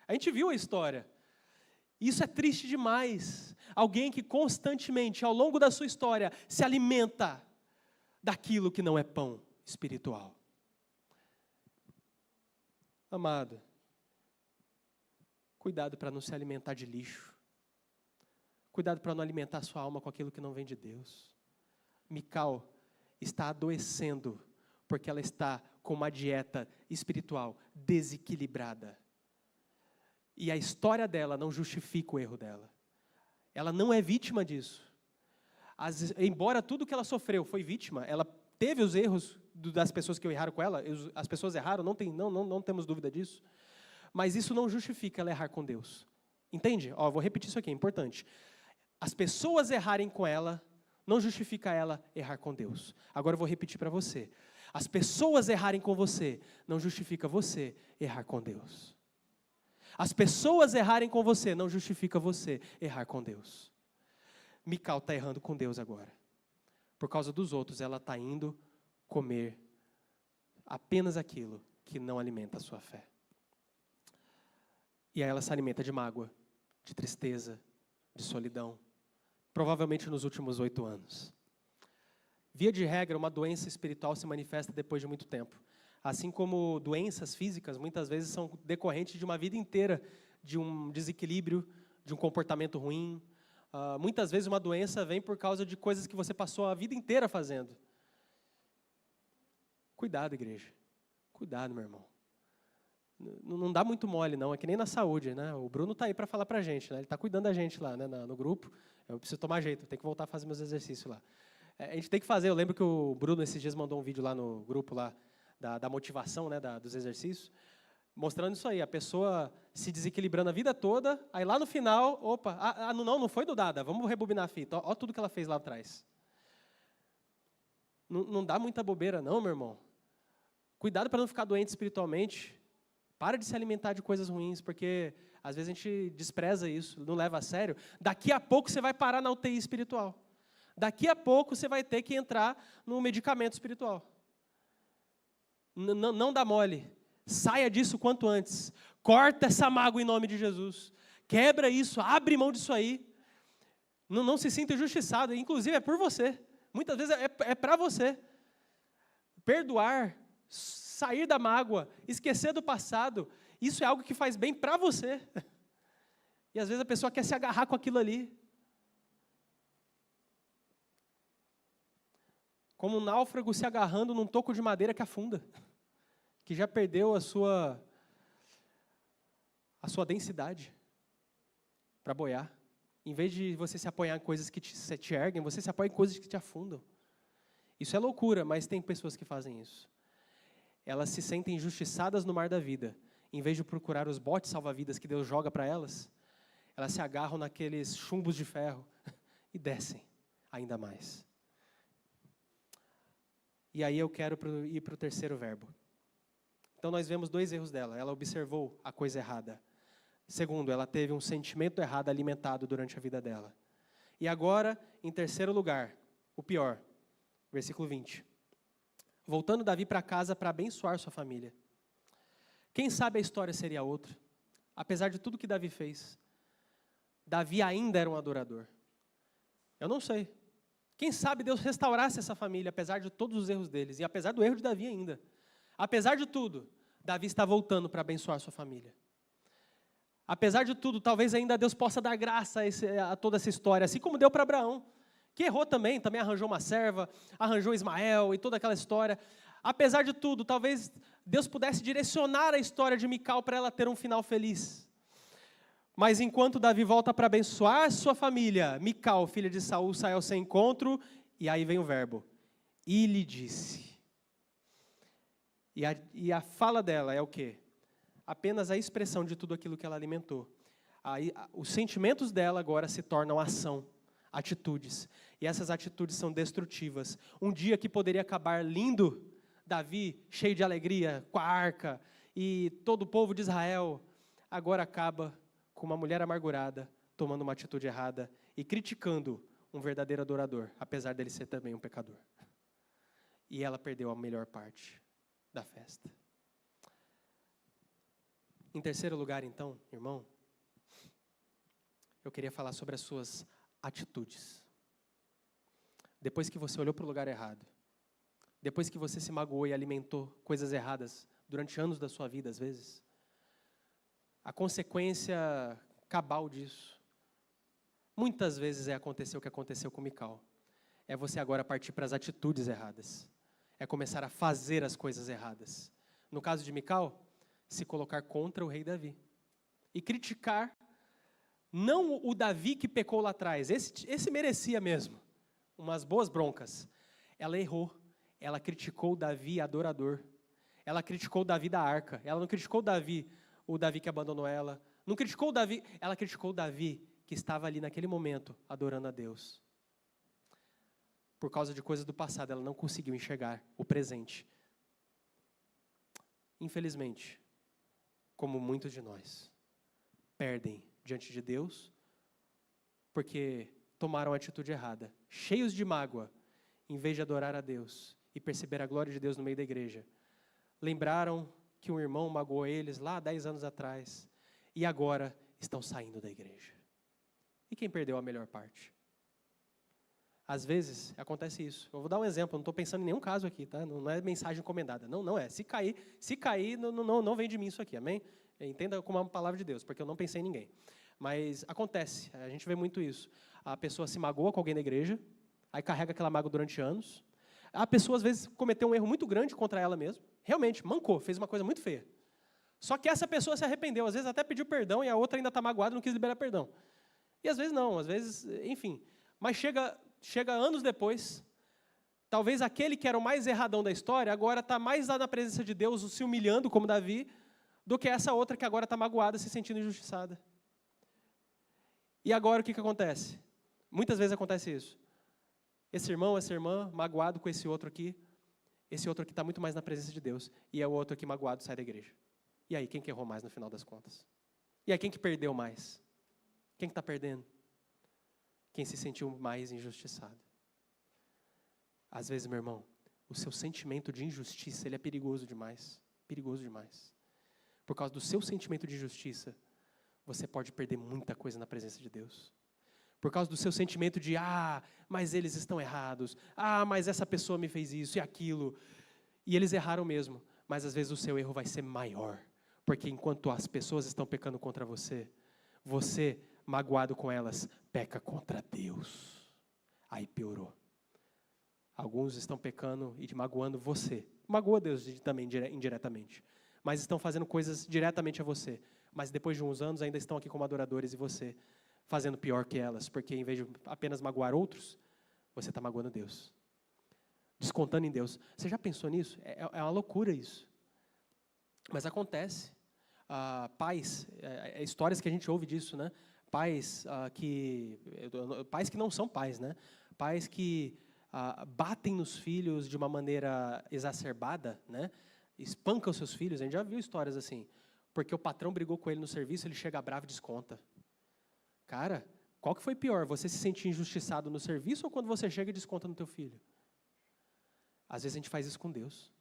A gente viu a história. Isso é triste demais. Alguém que constantemente, ao longo da sua história, se alimenta daquilo que não é pão espiritual. Amado, cuidado para não se alimentar de lixo. Cuidado para não alimentar a sua alma com aquilo que não vem de Deus. Mical está adoecendo porque ela está com uma dieta espiritual desequilibrada. E a história dela não justifica o erro dela. Ela não é vítima disso. Embora tudo que ela sofreu foi vítima, ela teve os erros das pessoas que erraram com ela, as pessoas erraram, não temos dúvida disso, mas isso não justifica ela errar com Deus. Entende? Vou repetir isso aqui, é importante. As pessoas errarem com ela, não justifica ela errar com Deus. Agora eu vou repetir para você. As pessoas errarem com você, não justifica você errar com Deus. As pessoas errarem com você, não justifica você errar com Deus. Mical está errando com Deus agora. Por causa dos outros, ela está indo comer apenas aquilo que não alimenta a sua fé. E aí ela se alimenta de mágoa, de tristeza, de solidão. Provavelmente nos últimos 8 anos. Via de regra, uma doença espiritual se manifesta depois de muito tempo. Assim como doenças físicas, muitas vezes são decorrentes de uma vida inteira de um desequilíbrio, de um comportamento ruim. Muitas vezes uma doença vem por causa de coisas que você passou a vida inteira fazendo. Cuidado, igreja. Cuidado, meu irmão. Não dá muito mole, não. É que nem na saúde, né? O Bruno está aí para falar para a gente, né? Ele está cuidando da gente lá, né? No grupo. Eu preciso tomar jeito, tenho que voltar a fazer meus exercícios lá. A gente tem que fazer. Eu lembro que o Bruno, esses dias, mandou um vídeo lá no grupo lá, da motivação, né? Dos exercícios, mostrando isso aí. A pessoa se desequilibrando a vida toda, aí lá no final, opa, não foi do nada, vamos rebobinar a fita. Olha tudo que ela fez lá atrás. Não dá muita bobeira, não, meu irmão. Cuidado para não ficar doente espiritualmente. Para de se alimentar de coisas ruins, porque às vezes a gente despreza isso, não leva a sério. Daqui a pouco você vai parar na UTI espiritual. Daqui a pouco você vai ter que entrar no medicamento espiritual. Não dá mole. Saia disso quanto antes. Corta essa mágoa em nome de Jesus. Quebra isso, abre mão disso aí. Não se sinta injustiçado, inclusive é por você. Muitas vezes é para você. Perdoar, sair da mágoa, esquecer do passado, isso é algo que faz bem para você. E às vezes a pessoa quer se agarrar com aquilo ali. Como um náufrago se agarrando num toco de madeira que afunda, que já perdeu a sua densidade para boiar. Em vez de você se apoiar em coisas que te erguem, você se apoia em coisas que te afundam. Isso é loucura, mas tem pessoas que fazem isso. Elas se sentem injustiçadas no mar da vida, em vez de procurar os botes salva-vidas que Deus joga para elas, elas se agarram naqueles chumbos de ferro e descem ainda mais. E aí eu quero ir para o terceiro verbo. Então nós vemos 2 erros dela. Ela observou a coisa errada. Segundo, ela teve um sentimento errado alimentado durante a vida dela. E agora, em terceiro lugar, o pior, versículo 20. Voltando Davi para casa para abençoar sua família. Quem sabe a história seria outra. Apesar de tudo que Davi fez, Davi ainda era um adorador. Eu não sei. Quem sabe Deus restaurasse essa família, apesar de todos os erros deles, e apesar do erro de Davi ainda. Apesar de tudo, Davi está voltando para abençoar sua família. Apesar de tudo, talvez ainda Deus possa dar graça a toda essa história, assim como deu para Abraão, que errou também arranjou uma serva, arranjou Ismael e toda aquela história. Apesar de tudo, talvez Deus pudesse direcionar a história de Mical para ela ter um final feliz. Mas enquanto Davi volta para abençoar sua família, Mical, filha de Saul, sai ao seu encontro, e aí vem o verbo, e lhe disse. E a fala dela é o quê? Apenas a expressão de tudo aquilo que ela alimentou. Aí, os sentimentos dela agora se tornam ação, atitudes. E essas atitudes são destrutivas. Um dia que poderia acabar lindo, Davi, cheio de alegria, com a arca, e todo o povo de Israel, agora acaba com uma mulher amargurada, tomando uma atitude errada e criticando um verdadeiro adorador, apesar dele ser também um pecador. E ela perdeu a melhor parte da festa. Em terceiro lugar, então, irmão, eu queria falar sobre as suas atitudes. Depois que você olhou para o lugar errado, depois que você se magoou e alimentou coisas erradas durante anos da sua vida, às vezes, a consequência cabal disso, muitas vezes acontecer o que aconteceu com Mical. É você agora partir para as atitudes erradas. É começar a fazer as coisas erradas. No caso de Mical, se colocar contra o rei Davi. E criticar, não o Davi que pecou lá atrás, esse merecia mesmo, umas boas broncas. Ela errou, ela criticou o Davi adorador. Ela criticou o Davi da arca, ela não criticou o Davi que abandonou ela. Não criticou o Davi, ela criticou o Davi que estava ali naquele momento adorando a Deus. Por causa de coisas do passado, ela não conseguiu enxergar o presente. Infelizmente, como muitos de nós, perdem diante de Deus porque tomaram a atitude errada, cheios de mágoa, em vez de adorar a Deus e perceber a glória de Deus no meio da igreja. Lembraram que um irmão magoou eles lá 10 anos atrás e agora estão saindo da igreja. E quem perdeu a melhor parte? Às vezes acontece isso. Eu vou dar um exemplo, não estou pensando em nenhum caso aqui, tá? Não é mensagem encomendada. Não é. Se cair, não vem de mim isso aqui, amém? Entenda como uma palavra de Deus, porque eu não pensei em ninguém. Mas acontece, a gente vê muito isso. A pessoa se magoa com alguém da igreja, aí carrega aquela mágoa durante anos. A pessoa, às vezes, cometeu um erro muito grande contra ela mesma. Realmente, mancou, fez uma coisa muito feia. Só que essa pessoa se arrependeu, às vezes até pediu perdão e a outra ainda está magoada e não quis liberar perdão. E às vezes não, às vezes, enfim. Mas chega anos depois, talvez aquele que era o mais erradão da história, agora está mais lá na presença de Deus, se humilhando como Davi, do que essa outra que agora está magoada, se sentindo injustiçada. E agora o que acontece? Muitas vezes acontece isso. Esse irmão, essa irmã, magoado com esse outro aqui está muito mais na presença de Deus, e é o outro aqui magoado sai da igreja. E aí, quem que errou mais no final das contas? E aí, quem que perdeu mais? Quem que está perdendo? Quem se sentiu mais injustiçado. Às vezes, meu irmão, o seu sentimento de injustiça, ele é perigoso demais. Perigoso demais. Por causa do seu sentimento de injustiça, você pode perder muita coisa na presença de Deus. Por causa do seu sentimento de, mas eles estão errados. Mas essa pessoa me fez isso e aquilo. E eles erraram mesmo. Mas às vezes o seu erro vai ser maior. Porque enquanto as pessoas estão pecando contra você, você, magoado com elas, peca contra Deus. Aí piorou. Alguns estão pecando e magoando você. Magoa Deus também indiretamente. Mas estão fazendo coisas diretamente a você. Mas depois de uns anos ainda estão aqui como adoradores e você fazendo pior que elas. Porque em vez de apenas magoar outros, você está magoando Deus. Descontando em Deus. Você já pensou nisso? É uma loucura isso. Mas acontece. pais, histórias que a gente ouve disso, né? Pais que não são pais, né? Pais que batem nos filhos de uma maneira exacerbada, né? Espancam os seus filhos. A gente já viu histórias assim. Porque o patrão brigou com ele no serviço, ele chega bravo e desconta. Cara, qual que foi pior? Você se sentir injustiçado no serviço ou quando você chega e desconta no teu filho? Às vezes a gente faz isso com Deus.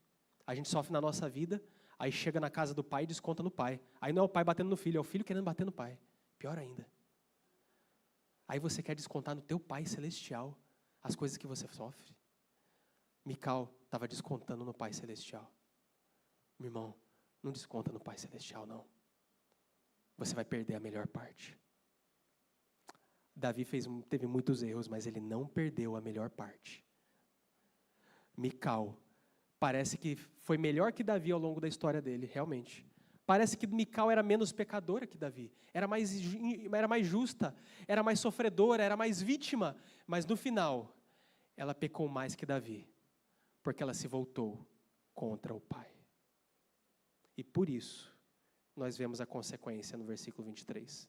A gente sofre na nossa vida, aí chega na casa do pai e desconta no pai. Aí não é o pai batendo no filho, é o filho querendo bater no pai. Pior ainda. Aí você quer descontar no teu pai celestial as coisas que você sofre. Mical estava descontando no pai celestial. Meu irmão, não desconta no pai celestial, não. Você vai perder a melhor parte. Davi teve muitos erros, mas ele não perdeu a melhor parte. Mical parece que foi melhor que Davi ao longo da história dele, realmente. Parece que Mical era menos pecadora que Davi. Era mais justa, era mais sofredora, era mais vítima. Mas no final, ela pecou mais que Davi, porque ela se voltou contra o pai. E por isso, nós vemos a consequência no versículo 23.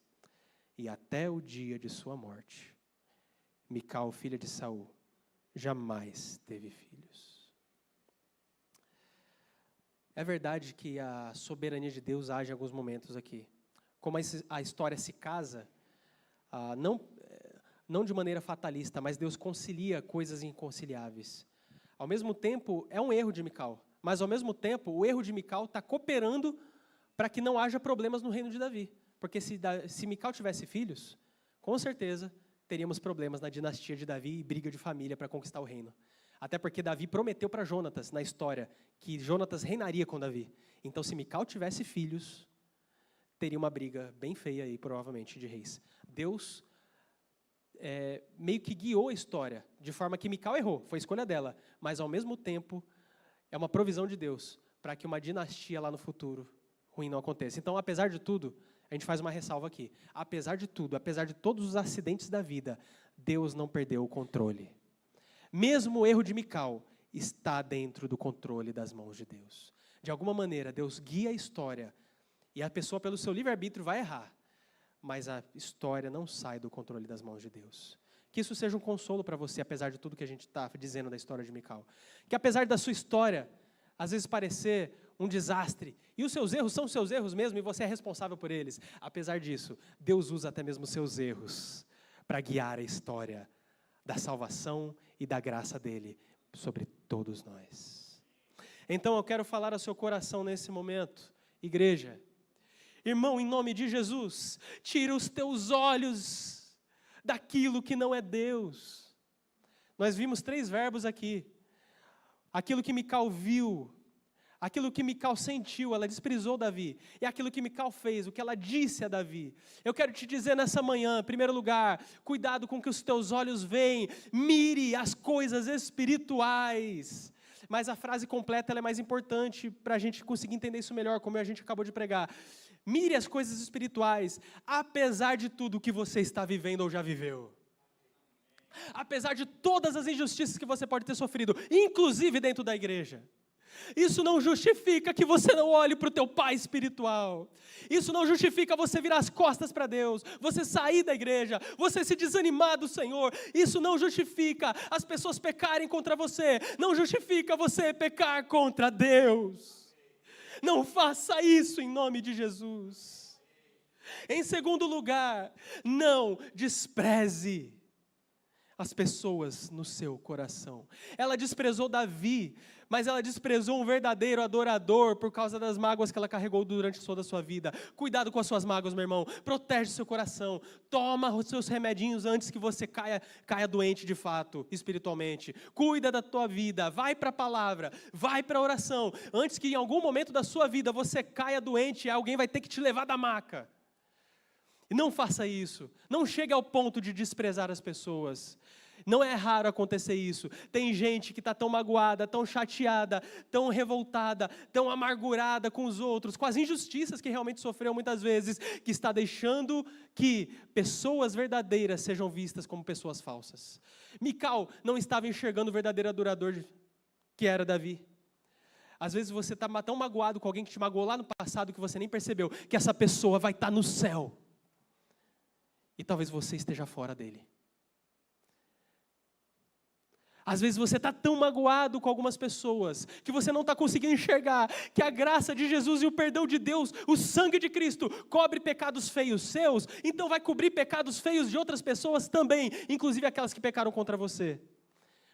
E até o dia de sua morte, Mical, filha de Saul, jamais teve filhos. É verdade que a soberania de Deus age em alguns momentos aqui. Como a história se casa, não de maneira fatalista, mas Deus concilia coisas inconciliáveis. Ao mesmo tempo, é um erro de Mical. Mas, ao mesmo tempo, o erro de Mical está cooperando para que não haja problemas no reino de Davi. Porque se Mical tivesse filhos, com certeza teríamos problemas na dinastia de Davi e briga de família para conquistar o reino. Até porque Davi prometeu para Jonatas, na história, que Jonatas reinaria com Davi. Então, se Mical tivesse filhos, teria uma briga bem feia aí, provavelmente, de reis. Deus meio que guiou a história, de forma que Mical errou, foi escolha dela. Mas, ao mesmo tempo, é uma provisão de Deus para que uma dinastia lá no futuro ruim não aconteça. Então, apesar de tudo, a gente faz uma ressalva aqui. Apesar de tudo, apesar de todos os acidentes da vida, Deus não perdeu o controle. Mesmo o erro de Mical está dentro do controle das mãos de Deus. De alguma maneira, Deus guia a história e a pessoa, pelo seu livre-arbítrio, vai errar. Mas a história não sai do controle das mãos de Deus. Que isso seja um consolo para você, apesar de tudo que a gente está dizendo da história de Mical. Que apesar da sua história, às vezes parecer um desastre, e os seus erros são seus erros mesmo, e você é responsável por eles. Apesar disso, Deus usa até mesmo os seus erros para guiar a história da salvação e da graça dele sobre todos nós. Então eu quero falar ao seu coração nesse momento, igreja. Irmão, em nome de Jesus, tira os teus olhos daquilo que não é Deus. Nós vimos 3 verbos aqui. Aquilo que Mical viu, aquilo que Mical sentiu, ela desprezou Davi. E aquilo que Mical fez, o que ela disse a Davi. Eu quero te dizer nessa manhã, em primeiro lugar, cuidado com o que os teus olhos veem. Mire as coisas espirituais. Mas a frase completa ela é mais importante para a gente conseguir entender isso melhor, como a gente acabou de pregar. Mire as coisas espirituais, apesar de tudo que você está vivendo ou já viveu. Apesar de todas as injustiças que você pode ter sofrido, inclusive dentro da igreja. Isso não justifica que você não olhe para o teu pai espiritual. Isso não justifica você virar as costas para Deus, você sair da igreja, você se desanimar do Senhor. Isso não justifica as pessoas pecarem contra você. Não justifica você pecar contra Deus. Não faça isso em nome de Jesus. Em segundo lugar, não despreze as pessoas no seu coração. Ela desprezou Davi, mas ela desprezou um verdadeiro adorador por causa das mágoas que ela carregou durante toda a sua vida. Cuidado com as suas mágoas, meu irmão. Protege seu coração. Toma os seus remedinhos antes que você caia doente de fato, espiritualmente. Cuida da tua vida. Vai para a palavra. Vai para a oração. Antes que em algum momento da sua vida você caia doente, alguém vai ter que te levar da maca. E não faça isso. Não chegue ao ponto de desprezar as pessoas. Não é raro acontecer isso. Tem gente que está tão magoada, tão chateada, tão revoltada, tão amargurada com os outros, com as injustiças que realmente sofreu muitas vezes, que está deixando que pessoas verdadeiras sejam vistas como pessoas falsas. Mical não estava enxergando o verdadeiro adorador que era Davi. Às vezes você está tão magoado com alguém que te magoou lá no passado que você nem percebeu que essa pessoa vai estar no céu. E talvez você esteja fora dele. Às vezes você está tão magoado com algumas pessoas que você não está conseguindo enxergar que a graça de Jesus e o perdão de Deus, o sangue de Cristo, cobre pecados feios seus, então vai cobrir pecados feios de outras pessoas também, inclusive aquelas que pecaram contra você.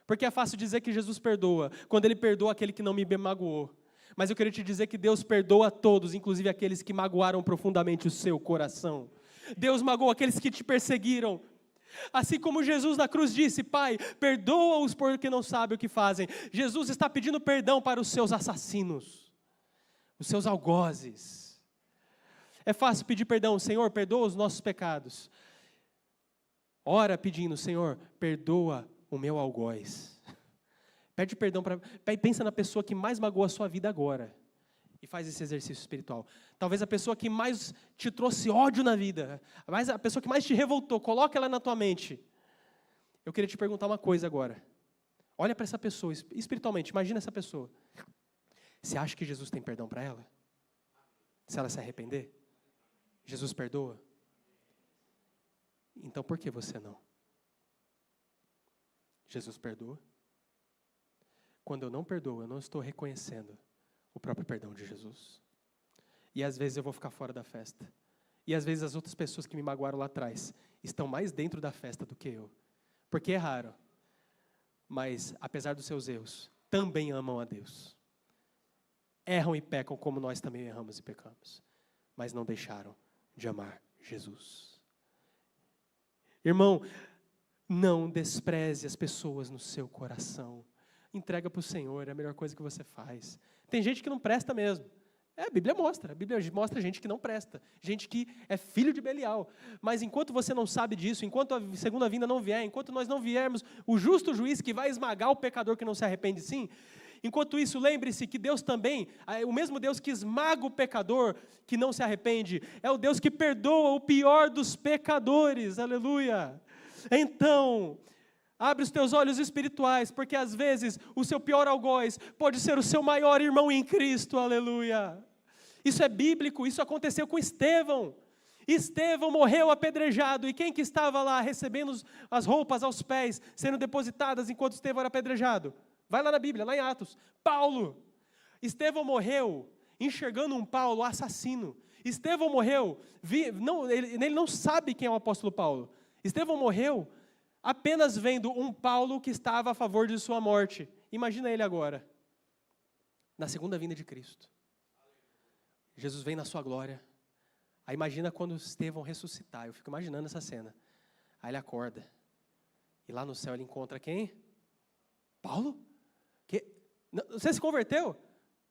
Porque é fácil dizer que Jesus perdoa, quando Ele perdoa aquele que não me magoou. Mas eu queria te dizer que Deus perdoa a todos, inclusive aqueles que magoaram profundamente o seu coração. Deus magoa aqueles que te perseguiram. Assim como Jesus na cruz disse, Pai, perdoa-os porque não sabem o que fazem. Jesus está pedindo perdão para os seus assassinos, os seus algozes. É fácil pedir perdão, Senhor, perdoa os nossos pecados. Ora pedindo, Senhor, perdoa o meu algoz. Pede perdão, pensa na pessoa que mais magoou a sua vida agora. E faz esse exercício espiritual. Talvez a pessoa que mais te trouxe ódio na vida, a pessoa que mais te revoltou, coloca ela na tua mente. Eu queria te perguntar uma coisa agora. Olha para essa pessoa, espiritualmente, imagina essa pessoa. Você acha que Jesus tem perdão para ela? Se ela se arrepender? Jesus perdoa? Então por que você não? Jesus perdoa? Quando eu não perdoo, eu não estou reconhecendo o próprio perdão de Jesus. E às vezes eu vou ficar fora da festa. E às vezes as outras pessoas que me magoaram lá atrás estão mais dentro da festa do que eu. Porque erraram. Mas, apesar dos seus erros, também amam a Deus. Erram e pecam como nós também erramos e pecamos. Mas não deixaram de amar Jesus. Irmão, não despreze as pessoas no seu coração. Entrega para o Senhor, é a melhor coisa que você faz. Tem gente que não presta mesmo. A Bíblia mostra gente que não presta, gente que é filho de Belial. Mas enquanto você não sabe disso, enquanto a segunda vinda não vier, enquanto nós não viermos, o justo juiz que vai esmagar o pecador que não se arrepende sim, enquanto isso, lembre-se que Deus também, o mesmo Deus que esmaga o pecador que não se arrepende, é o Deus que perdoa o pior dos pecadores, aleluia. Então, abre os teus olhos espirituais, porque às vezes o seu pior algoz pode ser o seu maior irmão em Cristo, aleluia. Isso é bíblico, isso aconteceu com Estevão. Estevão morreu apedrejado, e quem que estava lá recebendo as roupas aos pés, sendo depositadas enquanto Estevão era apedrejado? Vai lá na Bíblia, lá em Atos. Paulo. Estevão morreu enxergando um Paulo assassino. Estevão morreu, ele não sabe quem é o apóstolo Paulo. Estevão morreu apenas vendo um Paulo que estava a favor de sua morte. Imagina ele agora, na segunda vinda de Cristo. Jesus vem na sua glória. Aí imagina quando Estevão ressuscitar. Eu fico imaginando essa cena. Aí ele acorda. E lá no céu ele encontra quem? Paulo? Você se converteu?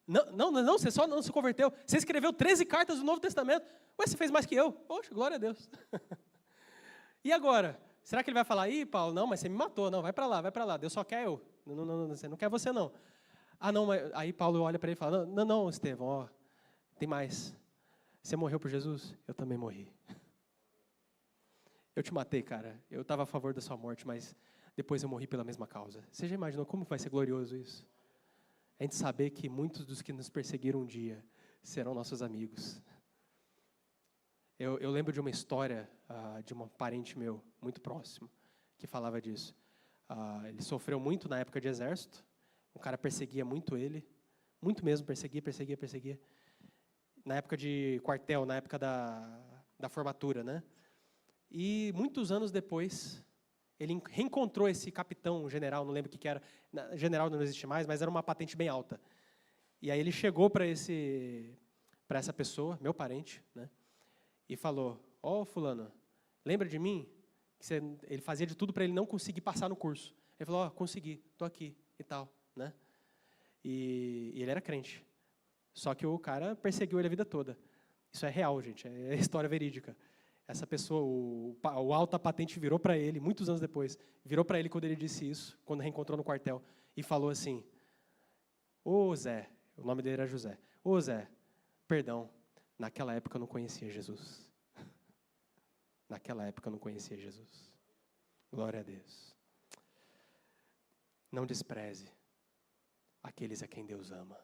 Não, você só não se converteu. Você escreveu 13 cartas do Novo Testamento. Ué, você fez mais que eu. Poxa, glória a Deus. E agora? Será que ele vai falar, Paulo, não, mas você me matou. Não, vai para lá, Deus só quer eu. Não, você não quer você não. Não, mas aí Paulo olha para ele e fala, não, Estevão, tem mais. Você morreu por Jesus? Eu também morri. Eu te matei, cara. Eu estava a favor da sua morte, mas depois eu morri pela mesma causa. Você já imaginou como vai ser glorioso isso? A gente saber que muitos dos que nos perseguiram um dia serão nossos amigos. Eu lembro de uma história de um parente meu, muito próximo, que falava disso. Ele sofreu muito na época de exército, um cara perseguia muito ele, muito mesmo, perseguia. Na época de quartel, na época da formatura, né? E muitos anos depois, ele reencontrou esse capitão, general, não lembro o que era, general não existe mais, mas era uma patente bem alta. E aí ele chegou para essa pessoa, meu parente, né? E falou, fulano, lembra de mim? Ele fazia de tudo para ele não conseguir passar no curso. Ele falou, consegui, estou aqui e tal, né? E ele era crente. Só que o cara perseguiu ele a vida toda. Isso é real, gente, é história verídica. Essa pessoa, o alta patente virou para ele, muitos anos depois, virou para ele quando ele disse isso, quando reencontrou no quartel, e falou assim, Zé, o nome dele era José, Zé, perdão, naquela época eu não conhecia Jesus. Naquela época eu não conhecia Jesus. Glória a Deus. Não despreze aqueles a quem Deus ama.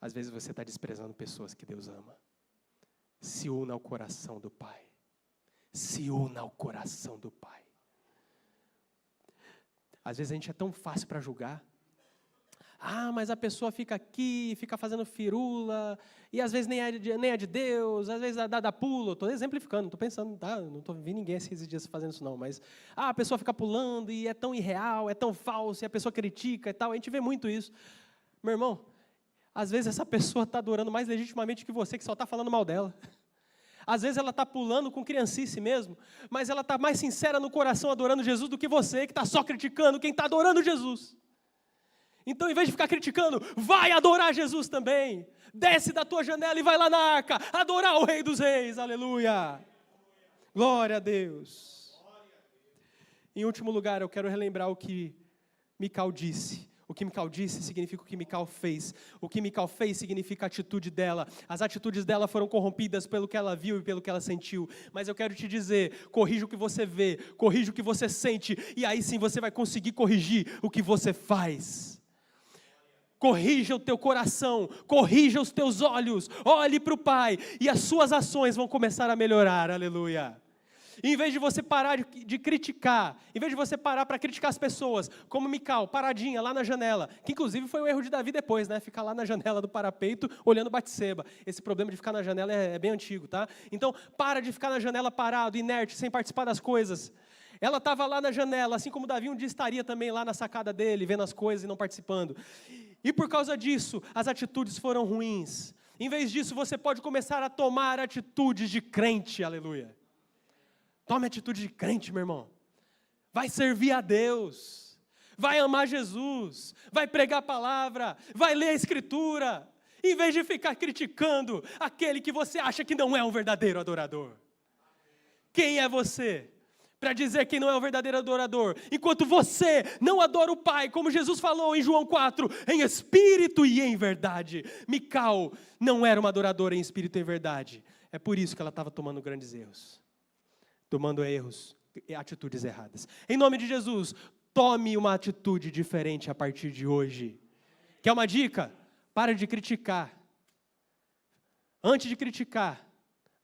Às vezes você está desprezando pessoas que Deus ama. Se una ao coração do Pai. Se una ao coração do Pai. Às vezes a gente é tão fácil para julgar. Mas a pessoa fica aqui, fica fazendo firula, e às vezes nem é de Deus, às vezes dá pulo. Estou exemplificando, não estou pensando, tá? Não estou vendo ninguém esses dias fazendo isso não, mas a pessoa fica pulando e é tão irreal, é tão falso, e a pessoa critica e tal, a gente vê muito isso. Meu irmão, às vezes essa pessoa está adorando mais legitimamente que você, que só está falando mal dela. Às vezes ela está pulando com criancice mesmo, mas ela está mais sincera no coração adorando Jesus do que você, que está só criticando quem está adorando Jesus. Então, em vez de ficar criticando, vai adorar Jesus também. Desce da tua janela e vai lá na arca, adorar o Rei dos Reis, aleluia. Glória a Deus. Em último lugar, eu quero relembrar o que Mical disse. O que Mical disse significa o que Mical fez. O que Mical fez significa a atitude dela. As atitudes dela foram corrompidas pelo que ela viu e pelo que ela sentiu. Mas eu quero te dizer, corrija o que você vê, corrija o que você sente, e aí sim você vai conseguir corrigir o que você faz. Corrija o teu coração, corrija os teus olhos, olhe para o Pai, e as suas ações vão começar a melhorar, aleluia. Em vez de você parar de criticar, em vez de você parar para criticar as pessoas, como Mical, paradinha lá na janela, que inclusive foi o erro de Davi depois, né? Ficar lá na janela do parapeito, olhando Batseba. Esse problema de ficar na janela é bem antigo, tá? Então, para de ficar na janela parado, inerte, sem participar das coisas. Ela estava lá na janela, assim como Davi um dia estaria também lá na sacada dele, vendo as coisas e não participando. E por causa disso, as atitudes foram ruins. Em vez disso, você pode começar a tomar atitudes de crente, aleluia. Tome atitude de crente, meu irmão. Vai servir a Deus, vai amar Jesus, vai pregar a palavra, vai ler a Escritura, em vez de ficar criticando aquele que você acha que não é um verdadeiro adorador. Quem é você para dizer quem não é o verdadeiro adorador, enquanto você não adora o Pai, como Jesus falou em João 4, em espírito e em verdade? Mical não era uma adoradora em espírito e em verdade. É por isso que ela estava tomando grandes erros. Tomando erros e atitudes erradas. Em nome de Jesus, tome uma atitude diferente a partir de hoje. Quer uma dica? Pare de criticar. Antes de criticar,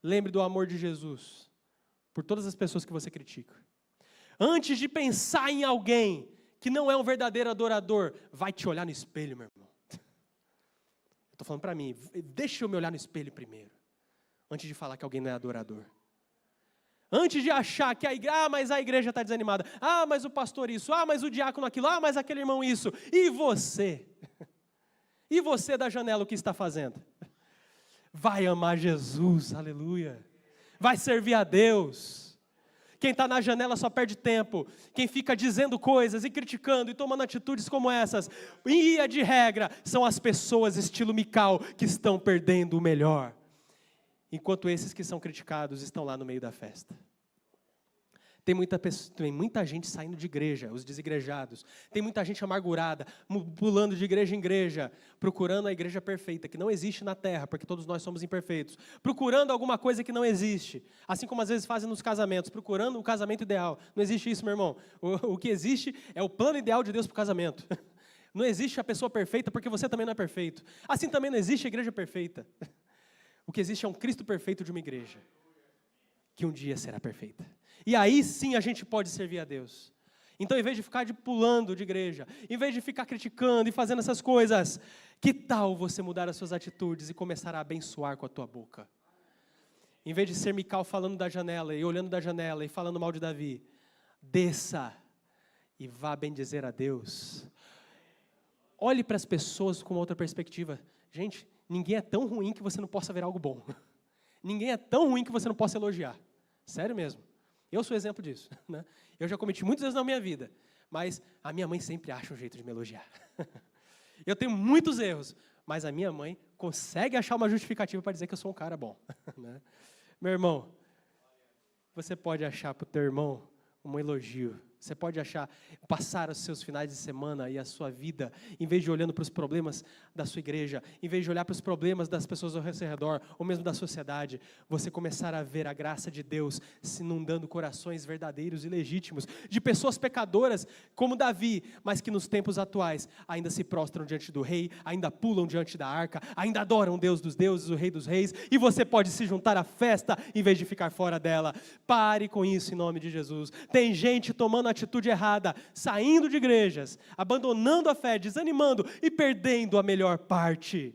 lembre do amor de Jesus por todas as pessoas que você critica. Antes de pensar em alguém que não é um verdadeiro adorador, vai te olhar no espelho, meu irmão. Eu estou falando para mim, deixa eu me olhar no espelho primeiro, antes de falar que alguém não é adorador. Antes de achar que mas a igreja está desanimada, mas o pastor isso, mas o diácono aquilo, mas aquele irmão isso, e você? E você da janela o que está fazendo? Vai amar Jesus, aleluia. Vai servir a Deus. Quem está na janela só perde tempo. Quem fica dizendo coisas e criticando e tomando atitudes como essas, via de regra, são as pessoas estilo Mical que estão perdendo o melhor. Enquanto esses que são criticados estão lá no meio da festa. Tem muita gente saindo de igreja, os desigrejados. Tem muita gente amargurada, pulando de igreja em igreja, procurando a igreja perfeita, que não existe na terra, porque todos nós somos imperfeitos. Procurando alguma coisa que não existe. Assim como às vezes fazem nos casamentos, procurando um casamento ideal. Não existe isso, meu irmão. O que existe é o plano ideal de Deus para o casamento. Não existe a pessoa perfeita, porque você também não é perfeito. Assim também não existe a igreja perfeita. O que existe é um Cristo perfeito de uma igreja, que um dia será perfeita. E aí sim a gente pode servir a Deus. Então, em vez de ficar pulando de igreja, em vez de ficar criticando e fazendo essas coisas, que tal você mudar as suas atitudes e começar a abençoar com a tua boca? Em vez de ser Mical falando da janela e olhando da janela e falando mal de Davi, desça e vá bendizer a Deus. Olhe para as pessoas com outra perspectiva. Gente, ninguém é tão ruim que você não possa ver algo bom. Ninguém é tão ruim que você não possa elogiar. Sério mesmo. Eu sou exemplo disso, né? Eu já cometi muitos erros na minha vida, mas a minha mãe sempre acha um jeito de me elogiar. Eu tenho muitos erros, mas a minha mãe consegue achar uma justificativa para dizer que eu sou um cara bom. Né? Meu irmão, você pode achar para o teu irmão um elogio Você pode passar os seus finais de semana e a sua vida, em vez de olhando para os problemas da sua igreja, em vez de olhar para os problemas das pessoas ao seu redor, ou mesmo da sociedade, você começar a ver a graça de Deus se inundando corações verdadeiros e legítimos, de pessoas pecadoras como Davi, mas que nos tempos atuais ainda se prostram diante do rei, ainda pulam diante da arca, ainda adoram o Deus dos deuses, o Rei dos reis, e você pode se juntar à festa em vez de ficar fora dela. Pare com isso em nome de Jesus. Tem gente tomando atitude errada, saindo de igrejas, abandonando a fé, desanimando e perdendo a melhor parte,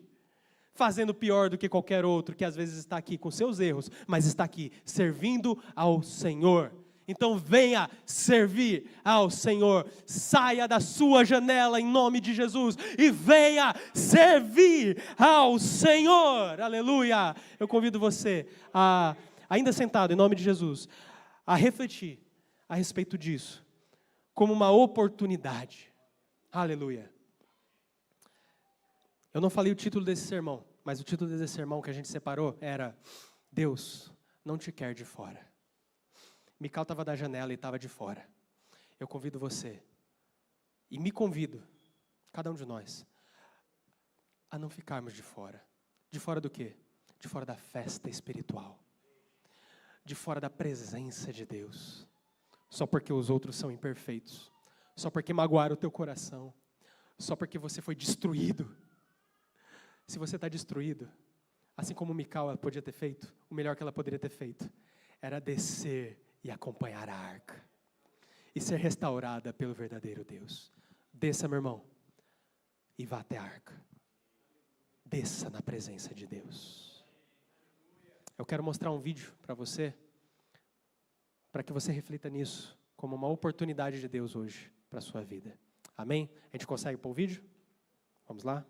fazendo pior do que qualquer outro, que às vezes está aqui com seus erros, mas está aqui servindo ao Senhor. Então venha servir ao Senhor, saia da sua janela em nome de Jesus e venha servir ao Senhor, aleluia. Eu convido você ainda sentado em nome de Jesus, a refletir a respeito disso, como uma oportunidade, aleluia. Eu não falei o título desse sermão, mas o título desse sermão que a gente separou era Deus não te quer de fora. Mical estava da janela e estava de fora. Eu convido você, e me convido, cada um de nós, a não ficarmos de fora. De fora do quê? De fora da festa espiritual. De fora da presença de Deus. Só porque os outros são imperfeitos. Só porque magoaram o teu coração. Só porque você foi destruído. Se você está destruído, assim como Mical ela podia ter feito, o melhor que ela poderia ter feito era descer e acompanhar a arca, e ser restaurada pelo verdadeiro Deus. Desça, meu irmão, e vá até a arca. Desça na presença de Deus. Eu quero mostrar um vídeo para você, para que você reflita nisso, como uma oportunidade de Deus hoje, para a sua vida. Amém? A gente consegue pôr o vídeo? Vamos lá?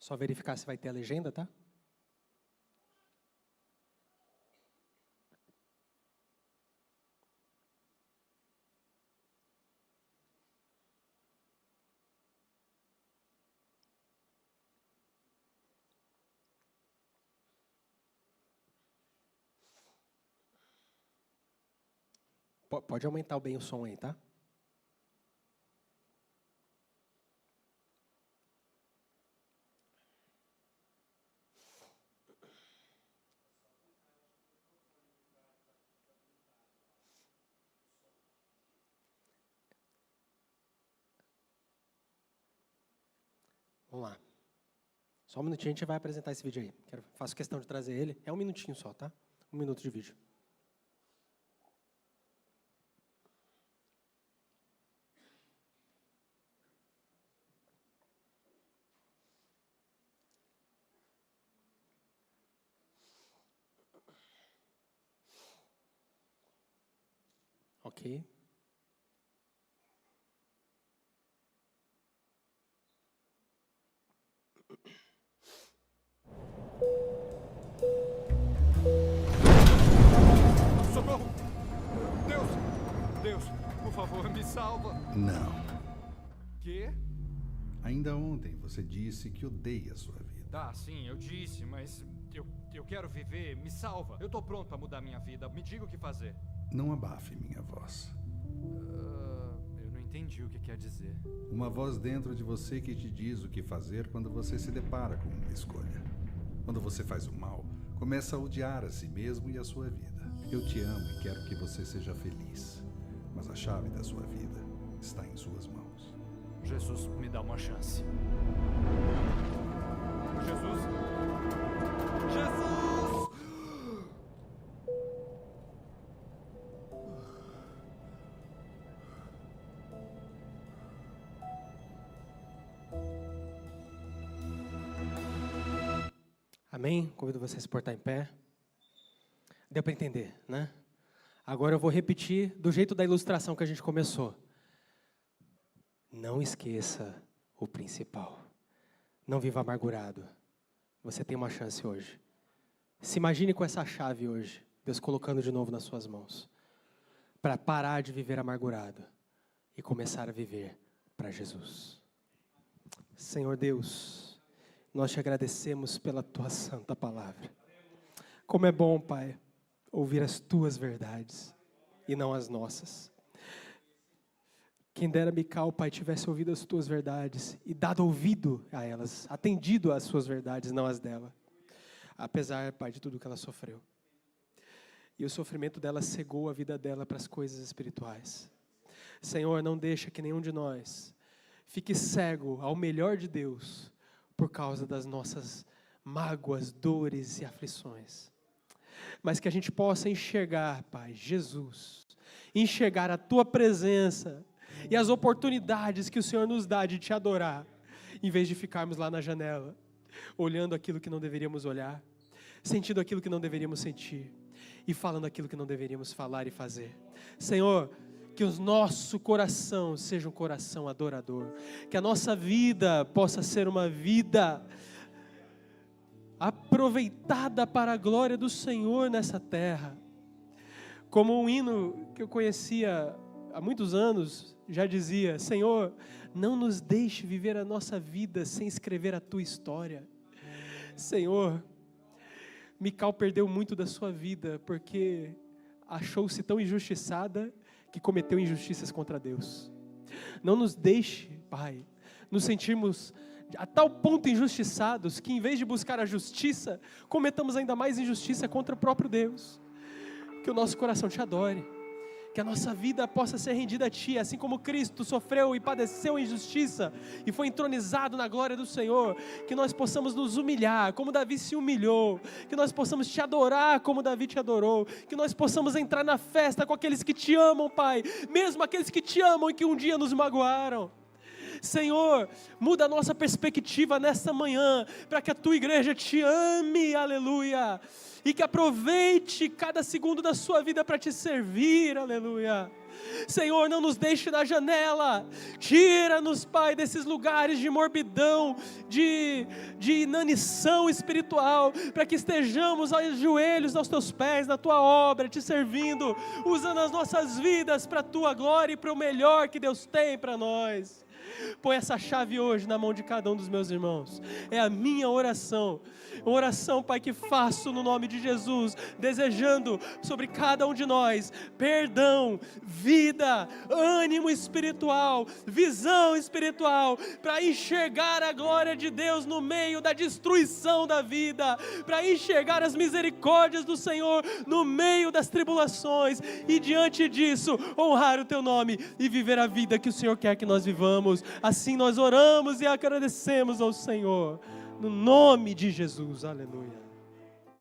Só verificar se vai ter a legenda, tá? Pode aumentar bem o som aí, tá? Vamos lá. Só um minutinho, a gente vai apresentar esse vídeo aí. Faço questão de trazer ele. É um minutinho só, tá? 1 minuto de vídeo. Ok. Socorro! Deus, por favor, me salva. Não. Quê? Ainda ontem você disse que odeia a sua vida. Tá, sim, eu disse, mas eu quero viver. Me salva. Eu tô pronto pra mudar minha vida. Me diga o que fazer. Não abafe minha voz. Eu não entendi o que quer dizer. Uma voz dentro de você que te diz o que fazer quando você se depara com uma escolha. Quando você faz o mal, começa a odiar a si mesmo e a sua vida. Eu te amo e quero que você seja feliz. Mas a chave da sua vida está em suas mãos. Jesus, me dá uma chance. Jesus! Jesus! Amém? Convido você a se portar em pé. Deu para entender, né? Agora eu vou repetir do jeito da ilustração que a gente começou. Não esqueça o principal. Não viva amargurado. Você tem uma chance hoje. Se imagine com essa chave hoje. Deus colocando de novo nas suas mãos, para parar de viver amargurado e começar a viver para Jesus. Senhor Deus, nós te agradecemos pela tua santa palavra. Como é bom, Pai, ouvir as tuas verdades e não as nossas. Quem dera Mical, Pai, tivesse ouvido as tuas verdades e dado ouvido a elas, atendido às suas verdades, não as dela. Apesar, Pai, de tudo que ela sofreu. E o sofrimento dela cegou a vida dela para as coisas espirituais. Senhor, não deixa que nenhum de nós fique cego ao melhor de Deus por causa das nossas mágoas, dores e aflições. Mas que a gente possa enxergar, Pai, Jesus, enxergar a Tua presença e as oportunidades que o Senhor nos dá de Te adorar, em vez de ficarmos lá na janela, olhando aquilo que não deveríamos olhar, sentindo aquilo que não deveríamos sentir e falando aquilo que não deveríamos falar e fazer. Senhor, que o nosso coração seja um coração adorador, que a nossa vida possa ser uma vida aproveitada para a glória do Senhor nessa terra. Como um hino que eu conhecia há muitos anos, já dizia: Senhor, não nos deixe viver a nossa vida sem escrever a Tua história. Senhor, Mical perdeu muito da sua vida porque achou-se tão injustiçada que cometeu injustiças contra Deus. Não nos deixe, Pai, nos sentirmos a tal ponto injustiçados que, em vez de buscar a justiça, cometamos ainda mais injustiça contra o próprio Deus. Que o nosso coração Te adore, que a nossa vida possa ser rendida a Ti, assim como Cristo sofreu e padeceu injustiça e foi entronizado na glória do Senhor, que nós possamos nos humilhar como Davi se humilhou, que nós possamos Te adorar como Davi Te adorou, que nós possamos entrar na festa com aqueles que Te amam, Pai, mesmo aqueles que Te amam e que um dia nos magoaram. Senhor, muda a nossa perspectiva nesta manhã, para que a Tua igreja Te ame, aleluia, e que aproveite cada segundo da sua vida para Te servir, aleluia. Senhor, não nos deixe na janela, tira-nos, Pai, desses lugares de morbidão, de inanição espiritual, para que estejamos aos joelhos aos Teus pés, na Tua obra, Te servindo, usando as nossas vidas para a Tua glória e para o melhor que Deus tem para nós. Põe essa chave hoje na mão de cada um dos meus irmãos. É a minha oração. Oração, Pai, que faço no nome de Jesus, desejando sobre cada um de nós perdão, vida, ânimo espiritual, visão espiritual, para enxergar a glória de Deus no meio da destruição da vida, para enxergar as misericórdias do Senhor no meio das tribulações e, diante disso, honrar o Teu nome e viver a vida que o Senhor quer que nós vivamos. Assim nós oramos e agradecemos ao Senhor, no nome de Jesus, aleluia.